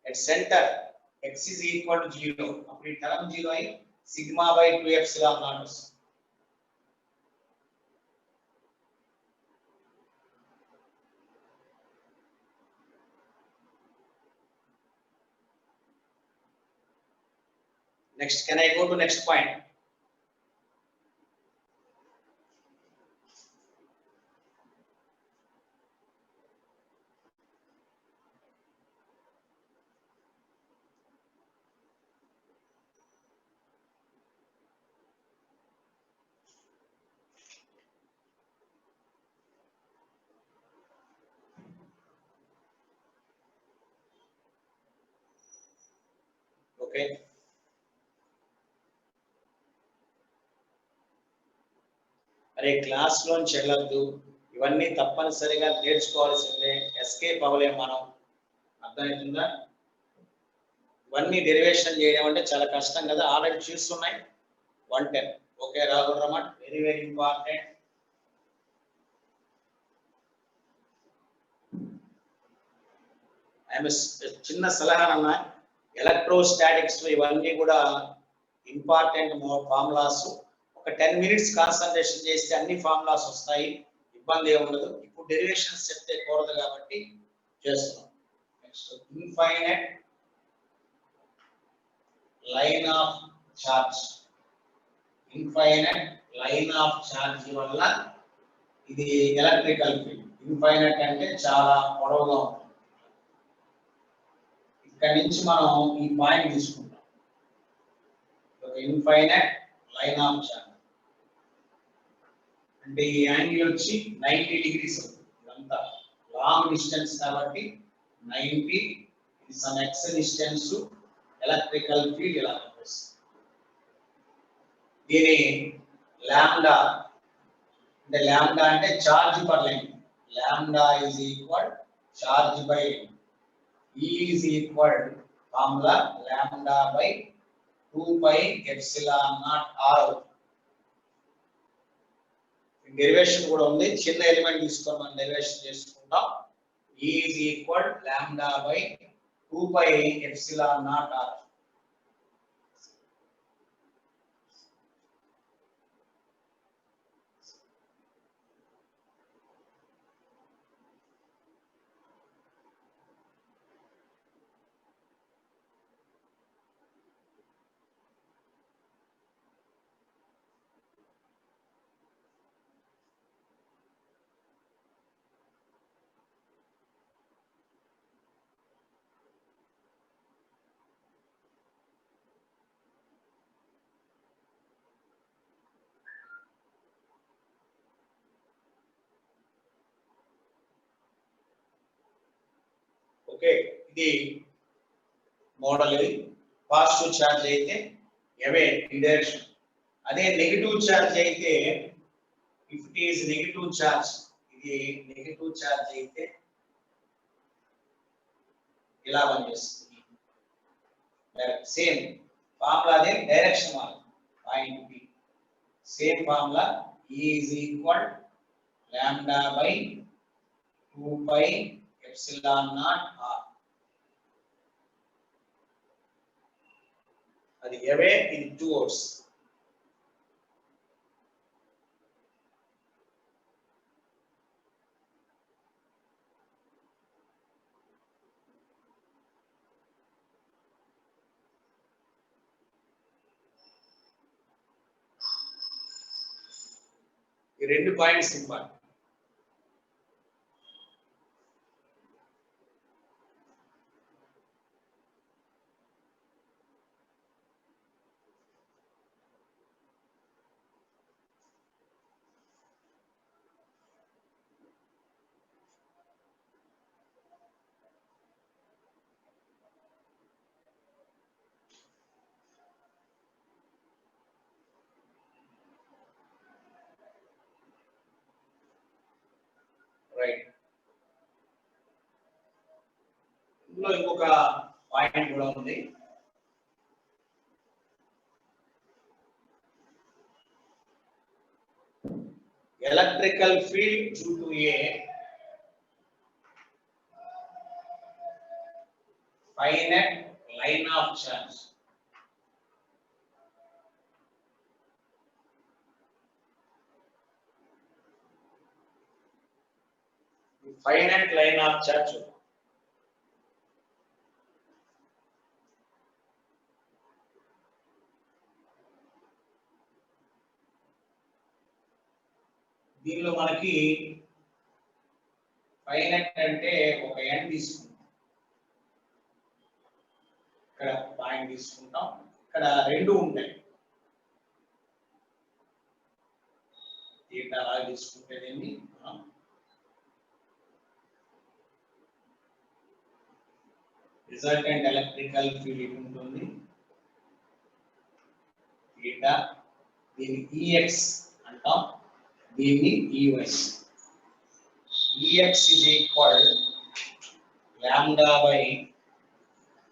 At center x is equal to 0. అప్పుడు ఈ టర్మ్ 0 అయి sigma by 2 epsilon naught వస్తుంది. Next, can I go to next point? Okay. అరే క్లాస్ లోంచి వెళ్ళొద్దు. ఇవన్నీ తప్పనిసరిగా నేర్చుకోవాల్సిందే. ఎస్కేప్ అవ్వలేము మనం. అర్థమవుతుందా? ఇవన్నీ డెరివేషన్ చేయడం అంటే చాలా కష్టం కదా. ఆల్రెడీ చూస్తున్నాయి 110. Okay Raghav Raman, very very important. చిన్న సలహా అన్న, ఎలక్ట్రోస్టాటిక్స్ ఇవన్నీ కూడా ఇంపార్టెంట్ ఫార్ములాస్. ఒక 10 minutes కాన్సన్ట్రేషన్ చేస్తే అన్ని ఫార్ములాస్ వస్తాయి, ఇబ్బంది ఏమి ఉండదు. ఇప్పుడు డెరివేషన్స్ చెప్తే కూడదు కాబట్టి చేస్తున్నాం. Next, infinite line of charge. Infinite line of charge వల్ల ఇది ఎలక్ట్రికల్ ఫీల్డ్. ఇన్ఫైనైట్ అంటే చాలా పొడవుగా ఉంటుంది. ఇక్కడ నుంచి మనం ఈ పాయింట్ తీసుకుంటాం. ఇన్ఫైనైట్ లైన్ ఆఫ్ చార్జ్ అంటే ఈ యాంగిల్ వచ్చి 90 degrees అవుతుంది. ఇదంతా లాంగ్ డిస్టెన్స్ కాబట్టి 90, ఇది some x distance. Electrical field ఇలా వస్తుంది. దీని లాంబ్డా అంటే లాంబ్డా అంటే charge per length. Lambda is equal charge by length. E is equal formula lambda by 2 pi epsilon naught r అవుతుంది. డెరివేషన్ కూడా ఉంది, చిన్న ఎలిమెంట్ తీసుకొని మనం డెరివేషన్ చేసుకుంటాం. E is equal lambda by 2 pi epsilon naught r. Okay, ఇది model. ఇది positive charge అయితే అవే ఇన్ డైరెక్షన్. అదే నెగటివ్ ఛార్జ్ అయితే, if it is negative charge, ఇది నెగటివ్ ఛార్జ్ అయితే ఇలా పనిచేస్తుంది. సేమ్ ఫార్ములా, అదే డైరెక్షన్ మారు point B. Same formula E is equal lambda by 2 pi epsilon naught r. అది అవే, ఇది టువర్డ్స్. ఈ రెండు పాయింట్స్ ఇంపార్టెంట్. రైట్. ఇందులో ఇంకొక పాయింట్ కూడా ఉంది. Electrical field due to A finite line of charge. Finite line of charge దీనిలో మనకి ఫైనైట్ అంటే ఒక ఎండ్ తీసుకుంటాం, ఇక్కడ పాయింట్ తీసుకుంటాం, ఇక్కడ రెండు ఉంటాయి. థీటా అలా తీసుకుంటే దీన్ని రిజల్టెంట్ ఎలక్ట్రికల్ ఫీల్డ్ ఉంటుంది థీటా. దీన్ని EX అంటాం, దీన్ని EY. EX is equal lambda by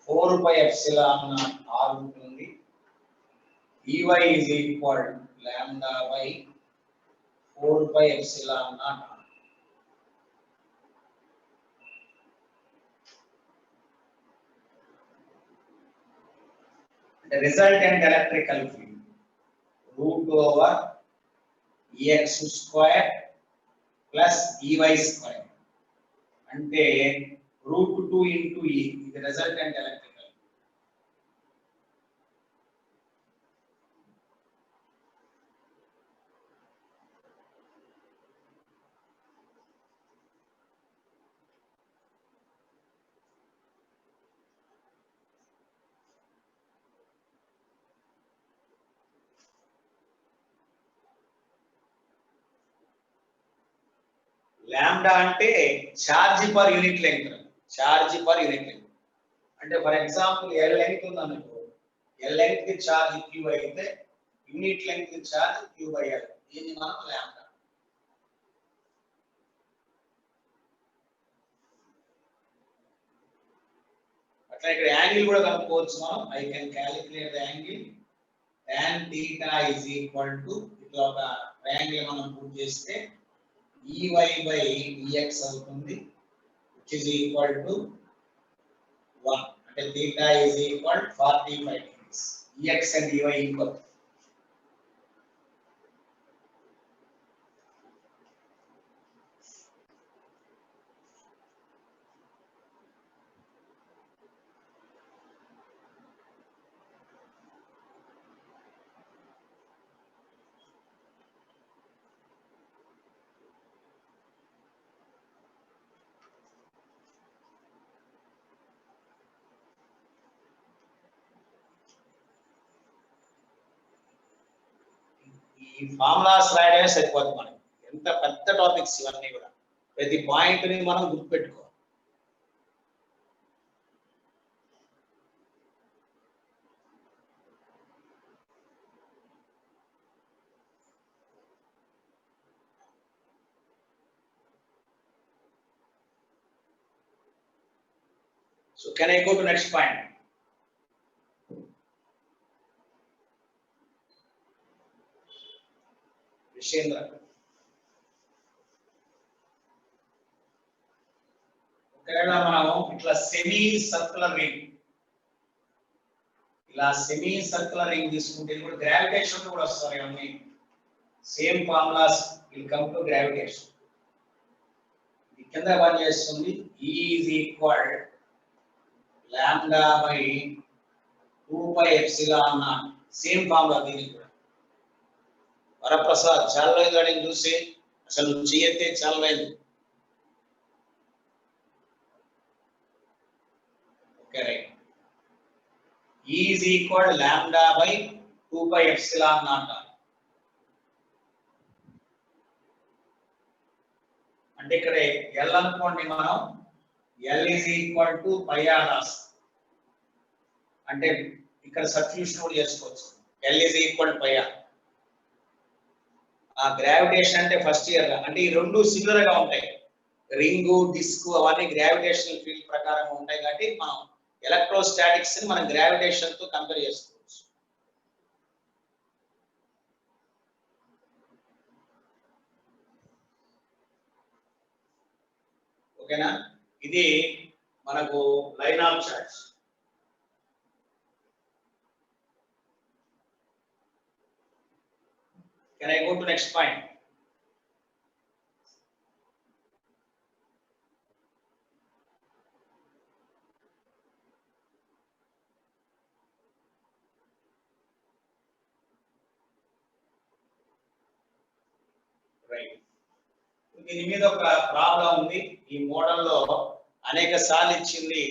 4 pi epsilon naught r ఉంటుంది. EY is equal lambda by 4 pi epsilon naught r. The resultant electrical field root over EX square plus EY square అంటే √2 into E. ఇది resultant electrical. Lambda అంటే charge per unit length. Charge per unit length అంటే for example L length ఉందనుకో, L length కి charge Q అయితే unit length charge Q/L. ఇది మనం lambda. అట్లా ఇక్కడ యాంగిల్ కూడా కనుక్కోవచ్చు మనం. I can calculate the angle tan theta is equal to ఇట్లా ఒక ట్రయాంగిల్ మనం ప్రూవ్ చేస్తే EY/EX అవుతుంది, which is equal to 1. అంటే theta is equal 45 degrees. EX and EY equal. ఈ ఫార్ములాస్ రాయడమే సరిపోతుంది మనకి. ఎంత పెద్ద టాపిక్స్ ఇవన్నీ కూడా. ప్రతి పాయింట్ ని మనం గుర్తుపెట్టుకోవాలి. So can I go to next point? Vishendra. ఒకవేళ మనం ఇట్లా సెమీ సర్కులర్ రింగ్, ఇలా సెమీ సర్కులర్ రింగ్ తీసుకుంటే కూడా గ్రావిటేషన్ కూడా వస్తారు. ఇవన్నీ same formulas will come to gravitation. ఇది కింద పని చేస్తుంది. E is equal lambda by 2 pi epsilon naught. Same formula దీనికి కూడా. వరప్రసాద్ చాలా రోజులు చూసి అసలు నువ్వు చేయతే చాలా లేదు. Okay right. E is equal lambda by 2 pi epsilon naught. అంటే ఇక్కడ L అనుకోండి మనం, L is equal to pi r రాస్తాం. అంటే ఇక్కడ సబ్స్టిట్యూషన్ కూడా చేసుకోవచ్చు. L is equal to pi r. ఆ గ్రావిటేషన్ అంటే ఫస్ట్ ఇయర్ అంటే ఈ రెండు సిమిలర్ గా ఉంటాయి. రింగు డిస్క్ అవన్నీ గ్రావిటేషనల్ ఫీల్డ్ ప్రకారం ఉంటాయి కాబట్టి మనం ఎలక్ట్రోస్టాటిక్స్ ని మనం గ్రావిటేషన్ తో కంపేర్ చేసుకోవచ్చు. ఓకేనా? ఇది మనకు line of charge. Can I go to next point? Right. దీని మీద ఒక ప్రాబ్లం ఉంది. ఈ మోడల్లో అనేక సార్లు ఇచ్చింది.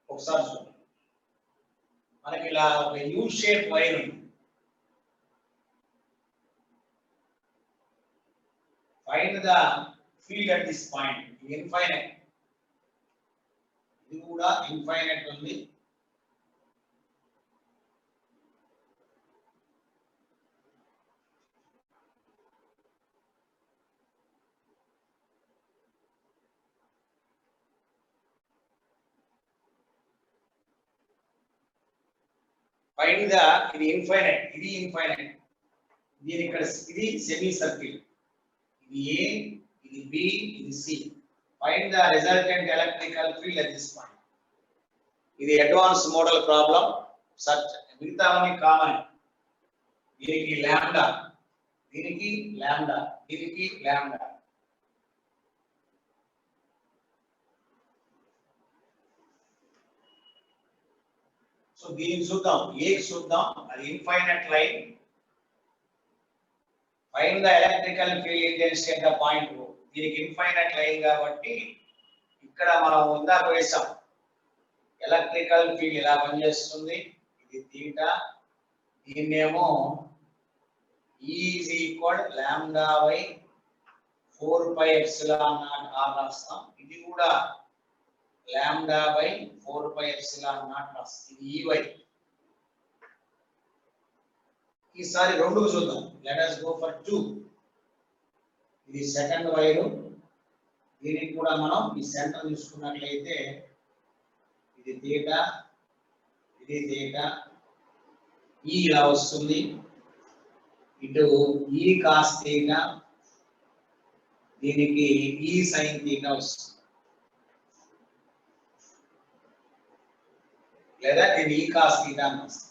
ఒకసారి చూడండి. మనకి ఇలా ఒక యూ షేప్ వైర్ ఉంది. Find the field at this point. Infinite. ఇది కూడా ఇన్ఫైనైట్ ఉంది. Find the ఇది ఇన్ఫైనైట్, ఇది ఇన్ఫైనైట్. దీని ఇక్కడ ఇది సెమీ సర్కిల్. ఇది A, ఇది B, ఇది C. Find the resultant electrical field at this point. ఇది అడ్వాన్స్ మోడల్ ప్రాబ్లం. సర్చ్ మిగతావన్నీ కామన్. దీనికి లాంబ్డా, దీనికి లాంబ్డా, దీనికి లాంబ్డా. సో దీనికి చూద్దాం, ఏ చూద్దాం. అది infinite line. Find the electrical field intensity at the point O. దీనికి ఇన్ఫైనైట్ లైన్ కాబట్టి ఇక్కడ మనం ఇందాక వేసాం. ఎలక్ట్రికల్ ఫీల్డ్ ఇలా పనిచేస్తుంది. ఇది theta. దీన్నేమో E is equal lambda by 4 pi epsilon naught r రాస్తాం. ఇది కూడా lambda by 4 pi epsilon naught రాస్తాం. ఇది EY. ఈసారి రెండు చూద్దాం. Let us go for 2. ఇది సెకండ్ వైర్. దీనికి కూడా మనం ఈ సెంటర్ తీసుకున్నట్లయితే ఇది థీటా, ఇది థీటా, ఈ ఇలా వస్తుంది. ఇటు ఈ కాస్ థీటా, దీనికి ఈ సైన్ థీటా వస్తుంది. లేదా దీన్ని ఈ కాస్ థీటా అని వస్తుంది.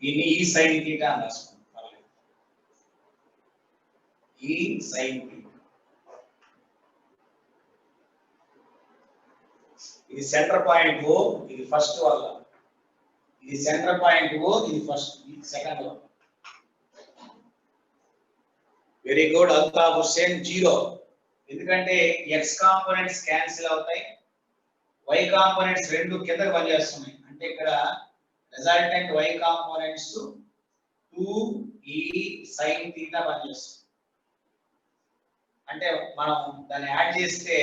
దీన్ని ఈ సైన్ థీటా అని రాసుకుంటాం. ఈ సైన్ థీటా. ఇది సెంటర్ పాయింట్ ఓ, ఇది ఫస్ట్ వల్ల. ఇది సెంటర్ పాయింట్ ఓ, ఇది ఫస్ట్, ఇది సెకండ్ వల్ల. Very good. అల్తాఫ్ హుస్సేన్ 0. ఎందుకంటే ఎక్స్ కాంపోనెంట్స్ క్యాన్సిల్ అవుతాయి, వై కాంపోనెంట్స్ రెండు కిందకి పనిచేస్తున్నాయి. అంటే ఇక్కడ resultant y components 2e sin θ పనిచేస్తుంది. అంటే మనం దాన్ని యాడ్ చేస్తే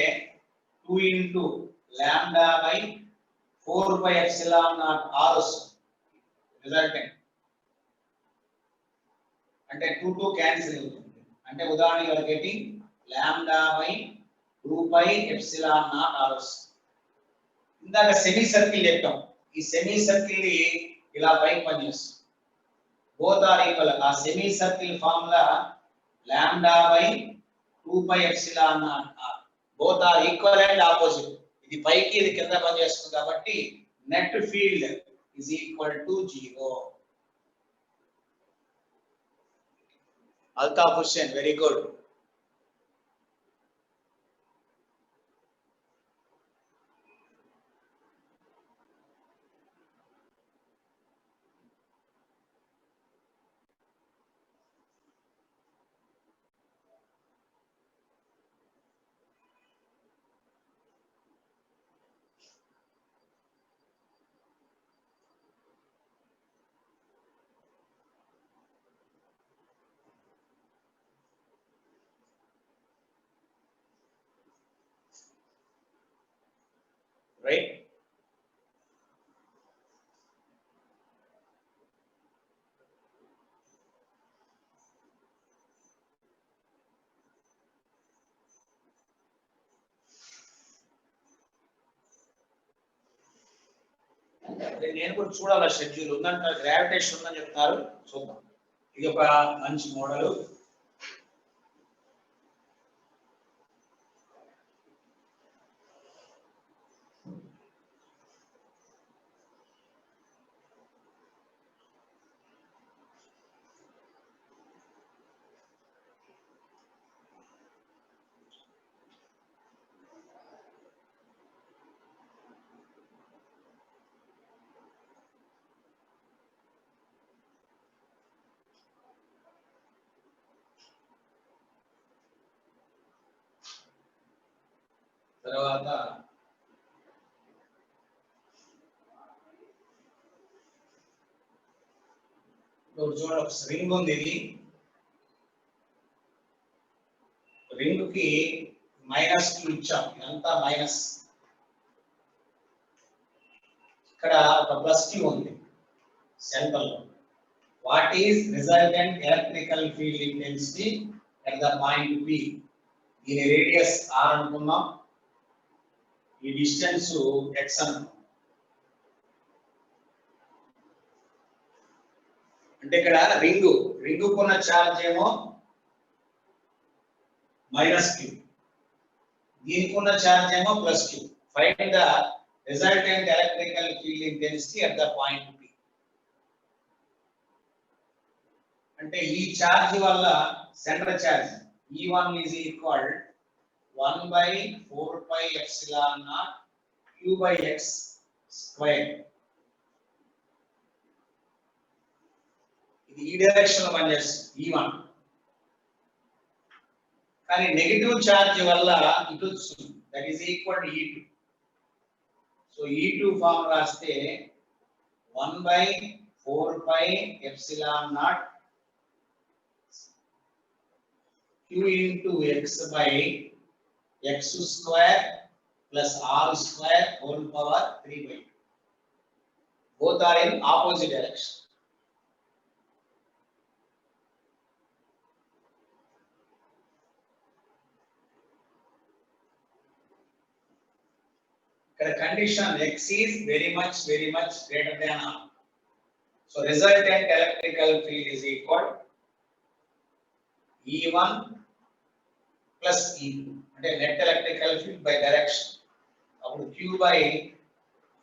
2 into lambda by 4 pi epsilon naught r వస్తుంది రిజల్టెంట్. అంటే 2 2 క్యాన్సిల్ అవుతుంది. అంటే ఉదాహరణ you are getting lambda by 2 pi epsilon naught r వస్తుంది. ఇందాక సెమీ సర్కిల్ చెప్పాం. ఈ సెమీ సర్కిల్ ని ఇలా పైకి పనిచేస్తుంది. Both are equal. ఆ semi circle formula lambda by 2 pi epsilon naught R. Both are equal and opposite. ఇది పైకి ఇది కింద పనిచేస్తుంది కాబట్టి net field is equal to 0. Altaf Hussain very good. Right. నేను కూడా చూడాలి షెడ్యూల్ ఉందంట. గ్రావిటేషన్ ఉందని చెప్తున్నారు, చూద్దాం. ఇది ఒక మంచి మోడల్. తర్వాత చూడండి, ఒక రింగ్ ఉంది. ఇది రింగ్ కి -2 ఇచ్చాం. ఇదంతా మైనస్. ఇక్కడ ఒక +q ఉంది సెంటర్ లో. What is resultant electrical field intensity at the point P? దీని రేడియస్ r అనుకున్నాం, ఈ డిస్టెన్స్ x అనుకున్నాం. అంటే ఇక్కడ రింగ్ కున్న ఛార్జ్ ఏమో -q, దీనికి ఉన్న ఛార్జ్ ఏమో +q. Find the resultant electrical field intensity at the point P. అంటే ఈ ఛార్జ్ వల్ల centre charge E1 is equal 1 by 4 pi epsilon naught q by x square. ఇది ఈ డైరెక్షన్ లో పనిచేస్తుంది E1. కానీ నెగటివ్ ఛార్జ్ వల్ల ఇటు వస్తుంది, that is equal to E2. So E2 form రాస్తే 1 by 4 pi epsilon naught q into x by x square plus r square whole power 3 by 2. Both are in opposite direction. ఇక్కడ condition x is very much greater than r. So resultant electrical field is equal E1 plus E2 అంటే net electrical field by direction. అప్పుడు q by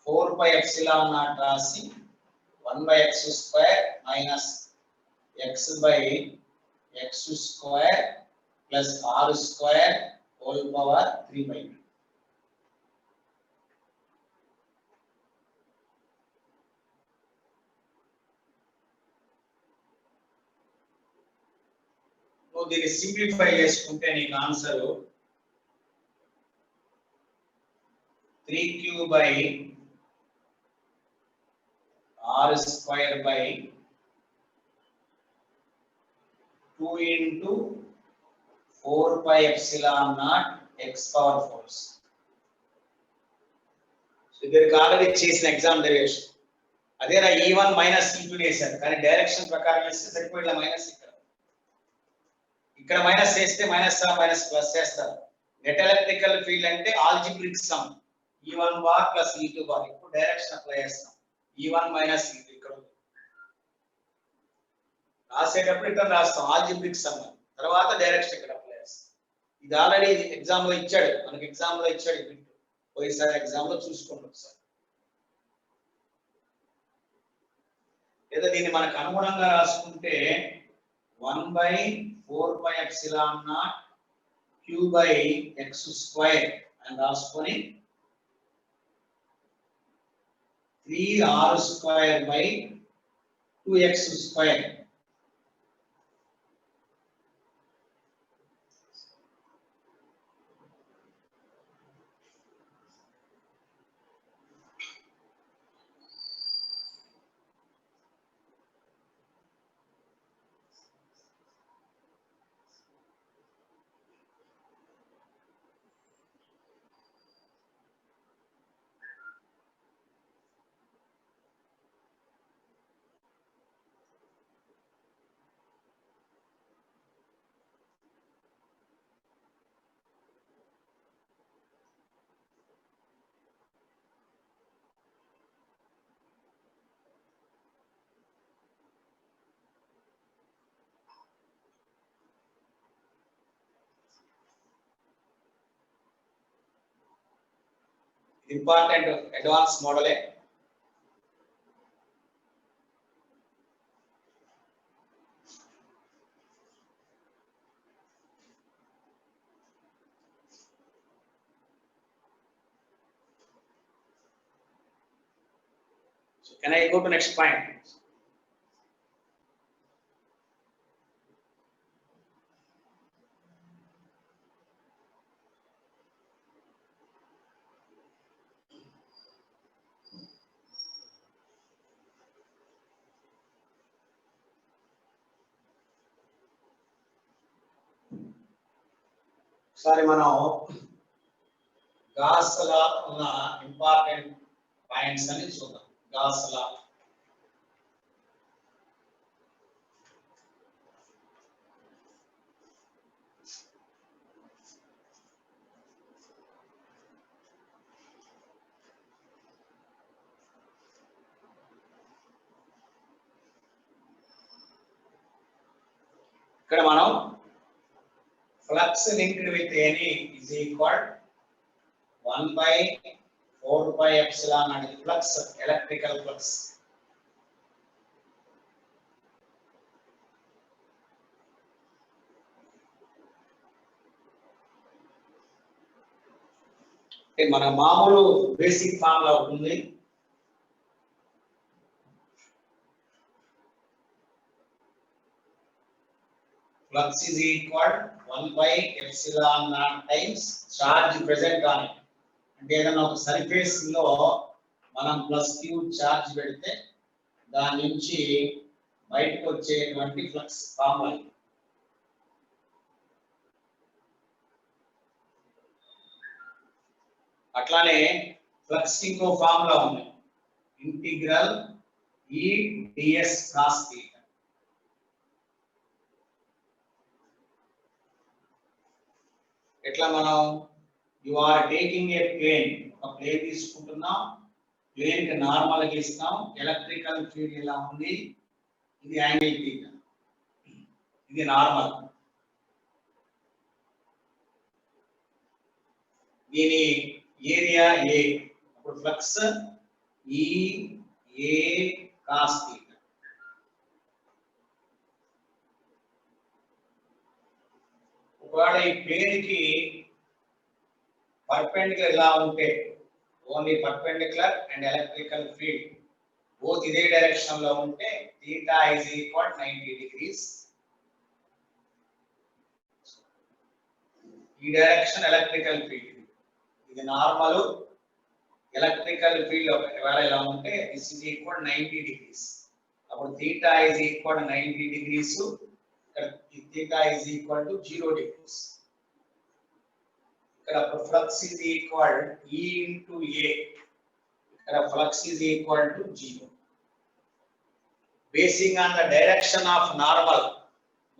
4 pi epsilon naught రాసి 1 by x square minus x by x square plus r square whole power 3 by 2. నువ్వు దీన్ని simplify చేసుకుంటే నీకు answer 3q by r square by 2 into 4 pi epsilon naught x power 4. So దీనికి already చేసిన exam derivation అదేనా E1 minus E2 వేసారు కానీ direction ప్రకారం వేస్తే సరిపోయిన మైనస్ ఇక్కడ మైనస్ చేస్తే మైనస్ మైనస్ ప్లస్ చేస్తారు. నెట్ ఎలక్ట్రికల్ ఫీల్డ్ అంటే algebraic some E1 bar plus E2 bar. ఇప్పుడు డైరెక్షన్ అప్లై చేస్తాం E1 మైనస్ E2 ఇక్కడ రాసేటప్పుడు ఇక్కడ రాస్తాం ఆల్జిబ్రిక్ సమ్ తర్వాత డైరెక్షన్ ఇక్కడ అప్లై చేస్తాం. ఇది ఆల్రెడీ ఎగ్జామ్ లో ఇచ్చాడు మనకి ఎగ్జామ్ లో ఇచ్చాడు బిట్ పోయిసారి ఎగ్జామ్ లో చూసుకోండి ఒకసారి. లేదా దీన్ని మనకు అనుగుణంగా రాసుకుంటే 1 by 4 pi epsilon naught q by x square and రాసుకొని 3r square by 2x square. Important advanced model है. So can I go to next point? Sorry మనం గాస్ లా ఉన్న ఇంపార్టెంట్ పాయింట్స్ అని చూద్దాం. గాస్ లా ఇక్కడ మనం flux linked with any is equal 1 by 4 pi epsilon and flux electrical flux. మన మామూలు basic formula ఉంటుంది. Flux is equal 1 by epsilon naught times charge present on it. అంటే ఏదైనా ఒక సర్ఫేస్ లో మనం ప్లస్ q చార్జ్ పెడితే దాని నుంచి బయటకు వచ్చేటువంటి ఫ్లక్స్ ఫార్ములా. అట్లానే ఫ్లక్స్ ఇంకో ఫార్ములా ఉంది integral E ds cos theta. ఎట్లా మనం you are taking a plane, ఒక ప్లేన్ తీసుకుంటున్నాం, ప్లేన్ కి నార్మల్ గా ఇస్తాం, ఎలక్ట్రికల్ ఫీల్డ్ ఇలా ఉంది, ఇది యాంగిల్ థీటా, ఇది నార్మల్. దీని ఏరియా ఏ, అప్పుడు ఫ్లక్స్ ఈ ఏ కాస్ థీటా. ఒకవేళ ఈ ప్లేన్ కి పర్పెండిక్యులర్ ఇలా ఉంటే, only perpendicular and electrical field both ఇదే డైరెక్షన్ లో ఉంటే థీటా ఇస్ ఈక్వల్ 90 degrees. ఈ డైరెక్షన్ ఎలక్ట్రికల్ ఫీల్డ్, ఇది నార్మల్ ఎలక్ట్రికల్ ఫీల్డ్ ఒకవేళ ఇలా ఉంటే దిస్ ఇస్ ఈక్వల్ 90 degrees. అప్పుడు థీటా ఇస్ ఈక్వల్ 90 degrees, ఇక్కడ theta is equal to 0 degrees. ఇక్కడ flux is equal E into A, ఇక్కడ flux is equal to 0. Basing on the direction of normal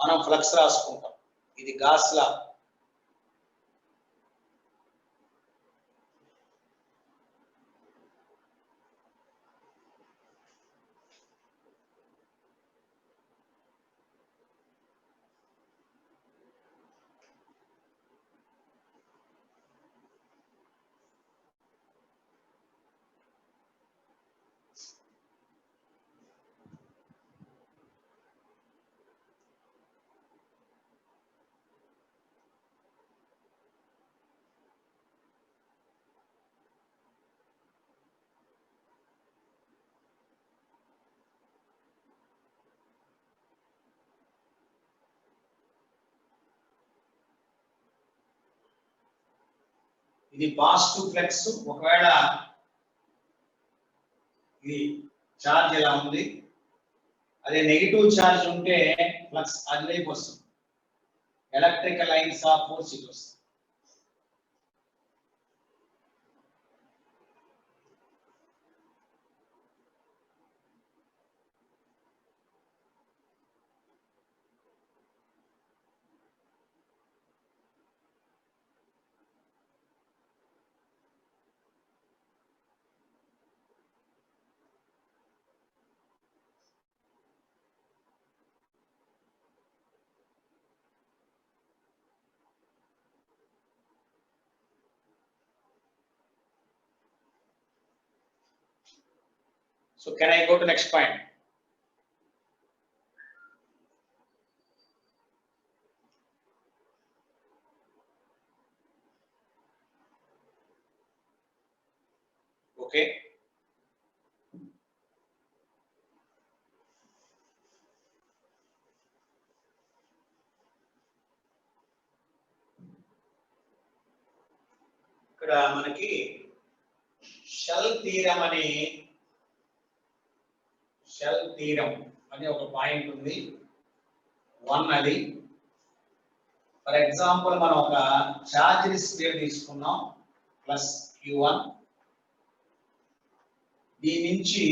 మనం flux రాసుకుంటాం. ఇది గాస్ లా. ఇది positive flux. ఒకవేళ ఇది చార్జ్ ఇలా ఉంది, అదే నెగిటివ్ చార్జ్ ఉంటే ఫ్లక్స్ అది వైపు వస్తుంది, ఎలక్ట్రికల్ లైన్స్ ఆఫ్ ఫోర్స్ ఇటు వస్తుంది. So can I go to next point? Okay. ఇక్కడ మనకి షెల్ థీరం అని ఒక పాయింట్ ఉంది. 1 అది. ఫర్ ఎగ్జాంపుల్ మనం ఒక చార్జ్ స్పియర్ తీసుకున్నాం ప్లస్ Q1, దీని నుంచి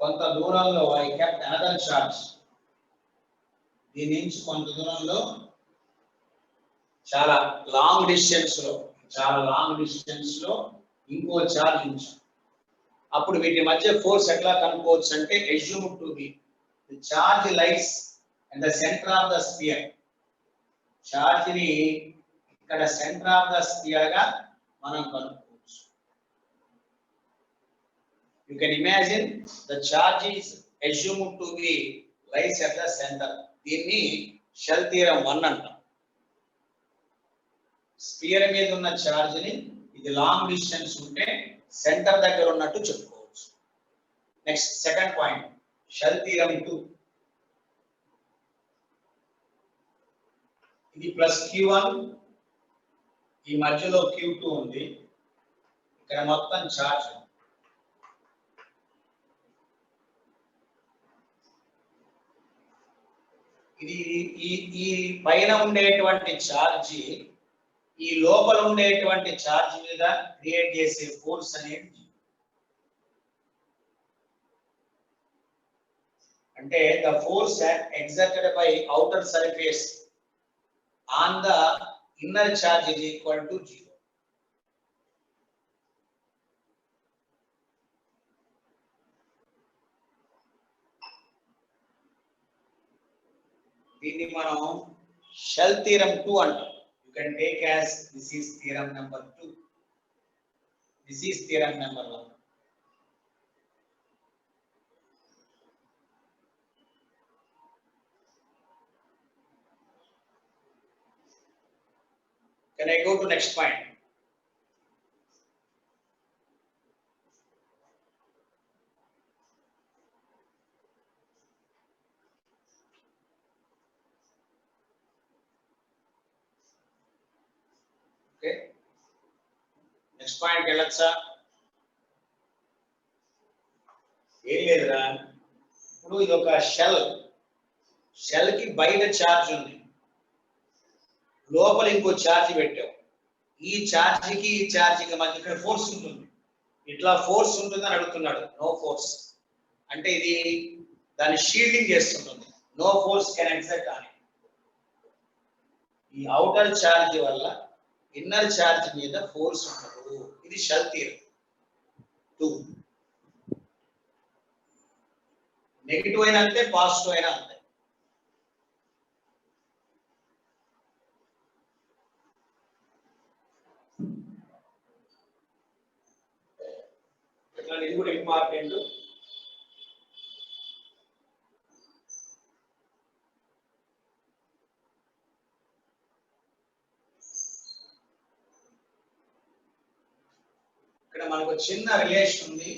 కొంత దూరంలో ఐ కెప్ట్ అనదర్ చార్జ్, దీని నుంచి కొంత దూరంలో చాలా లాంగ్ డిస్టెన్స్ లో ఇంకో చార్జ్ ఉంచాం. అప్పుడు వీటి మధ్య ఫోర్స్ ఎట్లా కనుక్కోవచ్చు అంటే, assume to be the charge lies in the center of the sphere. Charge ని ఇక్కడ సెంటర్ ఆఫ్ ద స్పియర్ గా మనం కనుక్కోవచ్చు. You can imagine the charge is assumed to be lies at the center. దీన్ని shell theorem 1 అంటాం. Spear మీద ఉన్న charge ని ఇది లాంగ్ డిస్టెన్స్ ఉంటే సెంటర్ దగ్గర ఉన్నట్టు చెప్పుకోవచ్చు. Next second point, shell theorem 2. ఇది ప్లస్ Q1, ఈ మధ్యలో Q2 ఉంది, ఇక్కడ మొత్తం చార్జ్. ఇది ఈ పైన ఉండేటువంటి ఛార్జ్ ఈ లోపల ఉండేటువంటి ఛార్జ్ మీద క్రియేట్ చేసే ఫోర్స్ అనేది, అంటే the force exerted by outer surface on the inner charge is equal to 0. దీన్ని మనం షెల్ థీరం 2 అంటాం. You can take as this is theorem number 2. This is theorem number 1. Can I go to next point? Okay. Next point వెళ్ళొచ్చా? ఏం లేదురా, ఇప్పుడు ఇది ఒక shell కి బయట ఛార్జ్ ఉంది, లోపల ఇంకో ఛార్జ్ పెట్టావు. ఈ ఛార్జికి ఈ ఛార్జికి మధ్య ఇక్కడ ఫోర్స్ ఉంటుంది, ఇట్లా ఫోర్స్ ఉంటుంది అని అడుగుతున్నాడు. నో ఫోర్స్ అంటే ఇది దాన్ని షీల్డింగ్ చేస్తుంటుంది. నో ఫోర్స్ కెన్ ఎగ్జిస్ట్ అని. ఈ అవుటర్ ఛార్జ్ వల్ల ఇన్నర్ ఛార్జ్ మీద ఫోర్స్ ఉండదు. ఇది షెల్ థియరీ 2. నెగిటివ్ అయినా అంతే, పాజిటివ్ అయినా అంతే. ఇది కూడా ఇంపార్టెంట్. ఇక్కడ మనకు చిన్న రిలేషన్ ఉంది.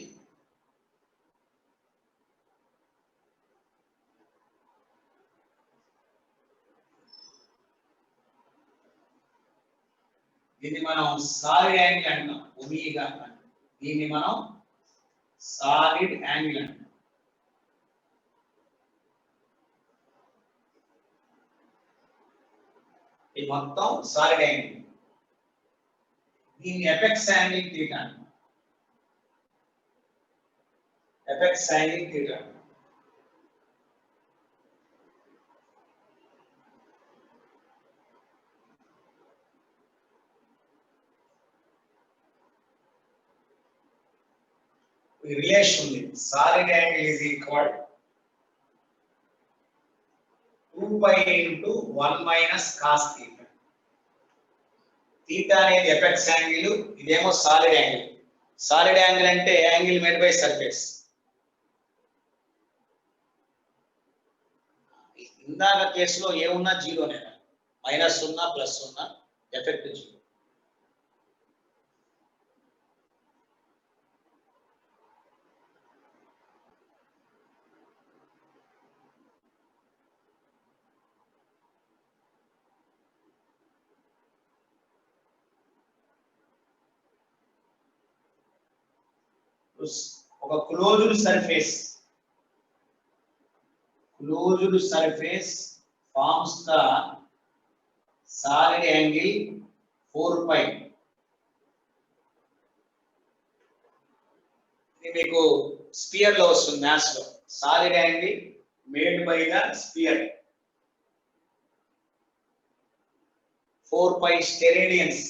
దీన్ని మనం సాలిడ్ యాంగిల్ అంటాం, ఒమేగా అంటాం. దీన్ని మనం సాలిడ్ యాంగిల్ అంటాం. ఇది మొత్తం సాలిడ్ యాంగిల్. దీన్ని ఎపెక్స్ యాంగిల్ థీటా అంటాం. Apex angle theta. ఈ రిలేషన్ ఉంది. Solid angle is equal 2π into 1 minus cos theta. Theta అనేది ఎపెక్స్ యాంగిల్, ఇదేమో సాలిడ్ యాంగిల్. సాలిడ్ యాంగిల్ అంటే యాంగిల్ మేడ్ బై సర్ఫేస్. ఇందాక కేసులో ఏమున్నా జీరోనే, మైనస్ ఉన్నా ప్లస్ ఉన్నా ఎఫెక్ట్ జీరో. ఒక closed surface forms the solid angle 4π. ఇది మీకు స్పియర్ లో వస్తుంది, మ్యాథ్స్ లో. Solid angle made by the sphere 4π steradians.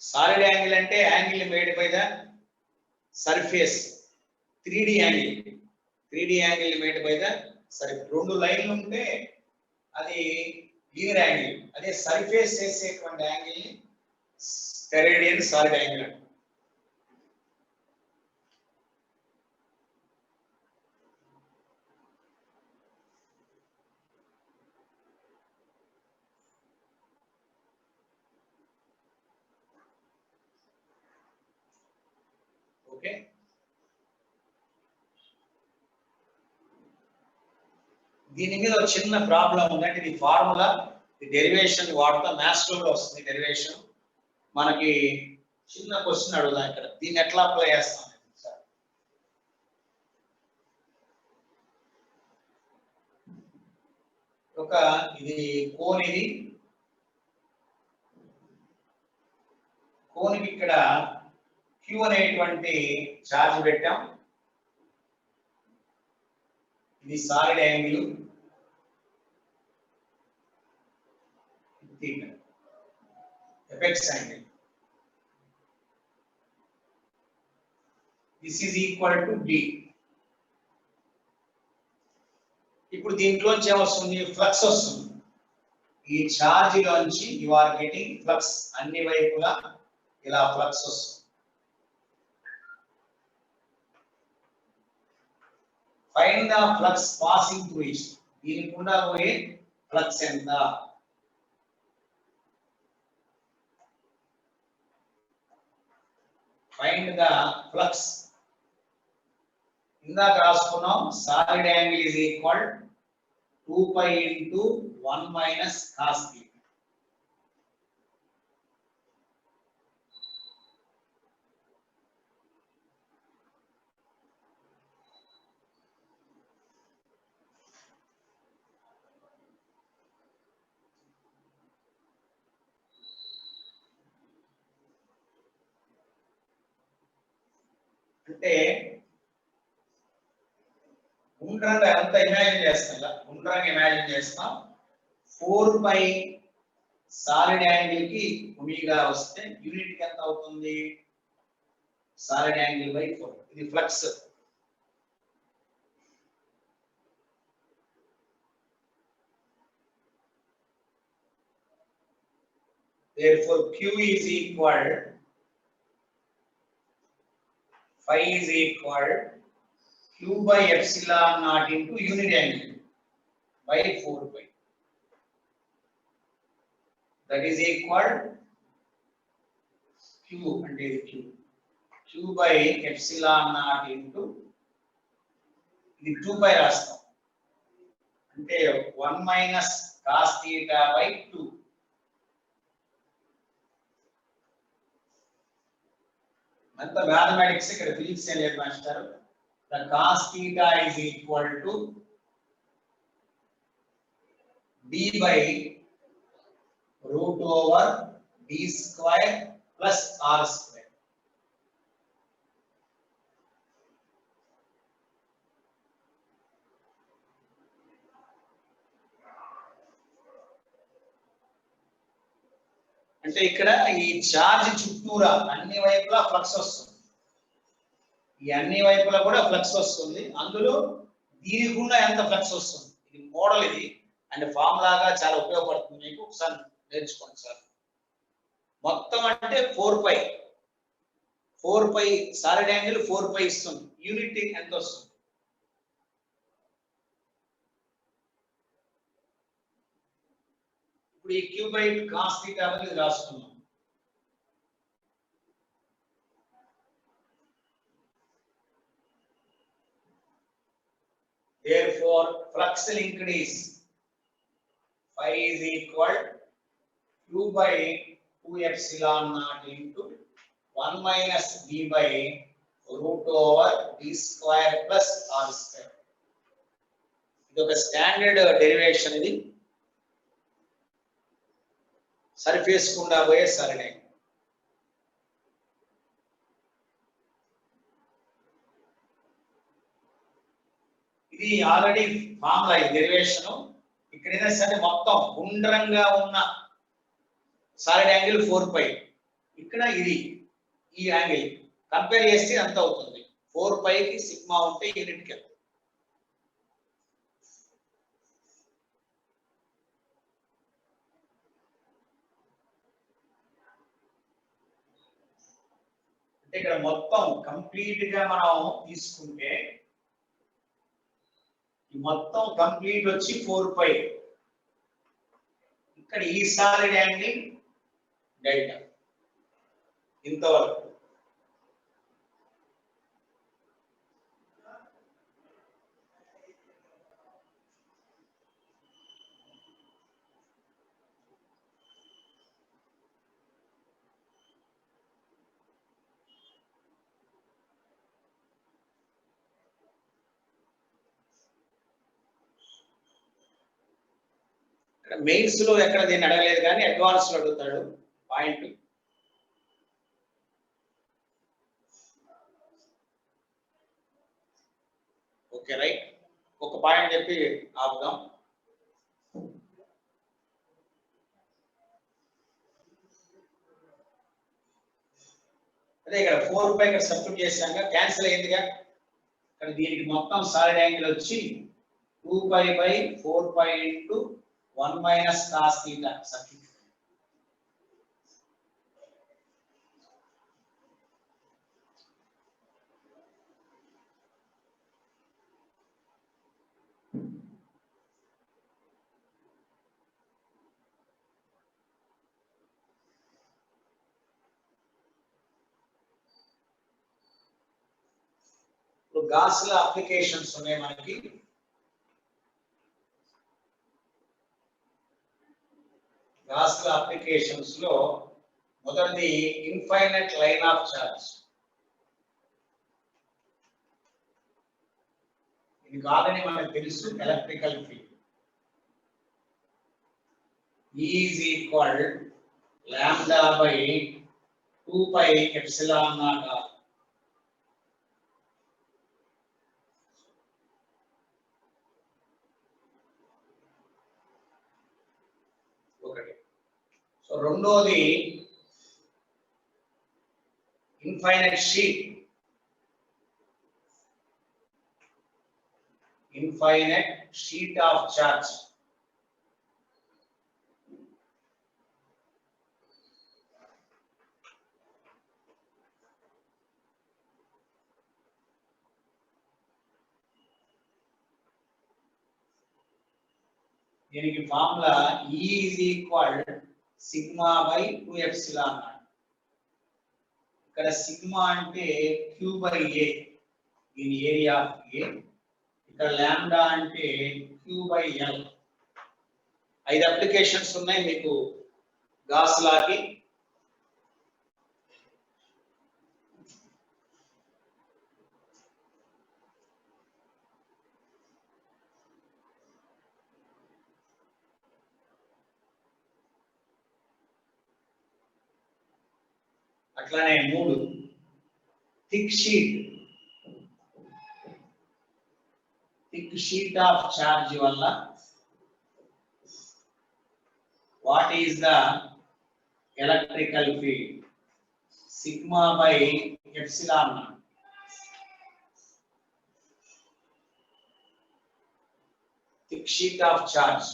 Solid angle అంటే angle made by the surface. 3D angle made by the surface. రెండు లైన్లు ఉంటే అది లీనియర్ యాంగిల్. అదే సర్ఫేస్ చేసేటువంటి యాంగిల్ ని స్టెరేడియన్ సాలిడ్ యాంగిల్ అంటారు. ఓకే, దీని మీద ఒక చిన్న ప్రాబ్లం ఉందంటే ఇది ఫార్ములా, ఈ డెరివేషన్ వాడతా. మ్యాథ్స్ లో వస్తుంది డెరివేషన్. మనకి చిన్న క్వశ్చన్ అడుగుదాం ఇక్కడ, దీన్ని ఎట్లా అప్లై చేస్తాం. ఒక ఇది కోనికి ఇక్కడ Q అనేటువంటి ఛార్జ్ పెట్టాం. ఇది solid angle theta, apex angle. This is equal to d. ఇప్పుడు దీంట్లోంచి ఏమొస్తుంది? ఫ్లక్స్ వస్తుంది. ఈ ఛార్జ్ లోంచి యు ఆర్ గెటింగ్ ఫ్లక్స్, అన్ని వైపులా ఇలా ఫ్లక్స్ వస్తుంది. Find the flux passing through it. దీని గుండా పోయే ఫ్లక్స్ ఎంత? Find the flux. ఇందాక రాసుకున్నాం solid angle is equal 2 pi into 1 minus cos theta. అంటే గుండ్రంగా ఎంత ఇమాజిన్ చేస్తాం, గుండ్రంగా ఇమాజిన్ చేస్తాం. 4 పై సాలిడ్ యాంగిల్ కి ఒమేగా వస్తే యూనిట్ కి ఎంత అవుతుంది? Solid angle by 4. ఇది flux. therefore q is equal, phi is equal q by epsilon naught into unit angle by 4 pi. That is equal q and q by epsilon naught into ఇది 2 pi రాస్తాం అంటే 1 minus cos theta by 2. అంత mathematics, ఇక్కడ physics ఏం లేదు master. The cos theta is equal to d by root over d square plus r square. అంటే ఇక్కడ ఈ చార్జ్ చుట్టూరా అన్ని వైపులా ఫ్లక్స్ వస్తుంది. ఈ అన్ని వైపులా కూడా ఫ్లక్స్ వస్తుంది. అందులో దీని గుండా ఎంత ఫ్లక్స్ వస్తుంది? ఇది మోడల్, ఇది అండ్ ఫార్ములాగా చాలా ఉపయోగపడుతుంది మీకు. ఒకసారి నేర్చుకోండి సార్. మొత్తం అంటే 4 పై, 4 పై సాలిడ్ యాంగిల్ 4 పై ఇస్తుంది. యూనిట్ ఎంత వస్తుంది? ఇప్పుడు ఈ q బై cos theta అనేది రాసుకున్నాం. Therefore flux linked is phi is equal q by 2 epsilon naught into 1 minus d by root over d square plus r square. ఇది ఒక స్టాండర్డ్ డెరివేషన్. ఇది సర్ఫేస్ గుండా పోయే సాలిడ్ యాంగిల్. ఇది already formula, ఈ derivation. ఇక్కడ ఏదైనా సరే మొత్తం గుండ్రంగా ఉన్న సాలిడ్ యాంగిల్ 4 పై, ఇక్కడ ఇది ఈ యాంగిల్ కంపేర్ చేస్తే ఎంత అవుతుంది? 4 పైకి సిగ్మా ఉంటే యూనిట్ కి. అంటే ఇక్కడ మొత్తం కంప్లీట్ గా మనం తీసుకుంటే ఈ మొత్తం కంప్లీట్ వచ్చి 4 పై. ఇక్కడ ఈ సాలిడ్ యాంగిల్ డెల్టా ఇంతవరకు. మెయిన్స్ లో ఎక్కడ దీన్ని అడగలేదు కానీ అడ్వాన్స్ లో అడుగుతాడు పాయింట్. Okay right. ఒక పాయింట్ చెప్పి ఆపుదాం. అదే ఇక్కడ 4π ఇక్కడ సబ్స్టిట్యూట్ చేశాక క్యాన్సిల్ అయిందిగా. ఇక్కడ దీనికి మొత్తం సాలిడ్ యాంగిల్ వచ్చి 2π/4π × 1 - cos θ substitute. Gauss law applications ఉన్నాయి మనకి. గాస్ లా అప్లికేషన్స్ లో మొదటిది ఇన్ఫైనైట్ లైన్ ఆఫ్ చార్జ్. ఇది కాదని మనకు తెలుసు, electrical field E is equal λ/2πε0. So రెండోది infinite sheet. Infinite sheet of charge. దీనికి ఫార్ములా E is equal σ/2ε. ఇక్కడ సిగ్మా అంటే Q/A, దీని ఏరియా ఆఫ్ A. ఇక్కడ లాంబ్డా అంటే Q/L. 5 అప్లికేషన్స్ ఉన్నాయి మీకు గాస్ లాకి. అట్లానే 3 థిక్ షీట్ ఆఫ్ చార్జ్ వల్ల what is the electrical field? σ/ε0. Thick sheet of charge.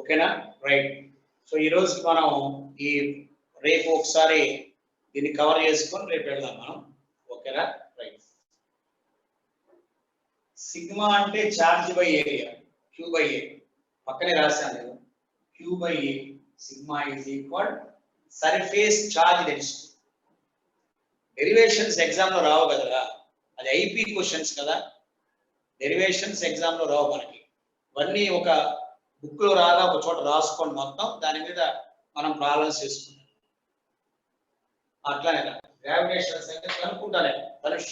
ఓకేనా? రైట్. సో ఈ రోజు మనం ఈ రేపు ఒకసారి దీన్ని కవర్ చేసుకొని రేపు వెళ్దాం మనం. ఓకేనా? రైట్. సిగ్మా అంటే చార్జ్ బై ఏరియా, Q/A. పక్కనే రాశాను నేను, Q/A. Sigma is equal surface charge density. Derivations exam లో రావు కదరా, అది ఐపీ క్వశ్చన్స్ కదా. డెరివేషన్స్ ఎగ్జామ్ లో రావు మనకి. ఇవన్నీ ఒక బుక్ లో రాగా ఒక చోట రాసుకోండి, మొత్తం దాని మీద మనం ప్రాబ్లమ్స్ చేసుకుంటాం. అట్లానే గ్రావిటేషన్ కనుక్కుంటానే ధనుష్.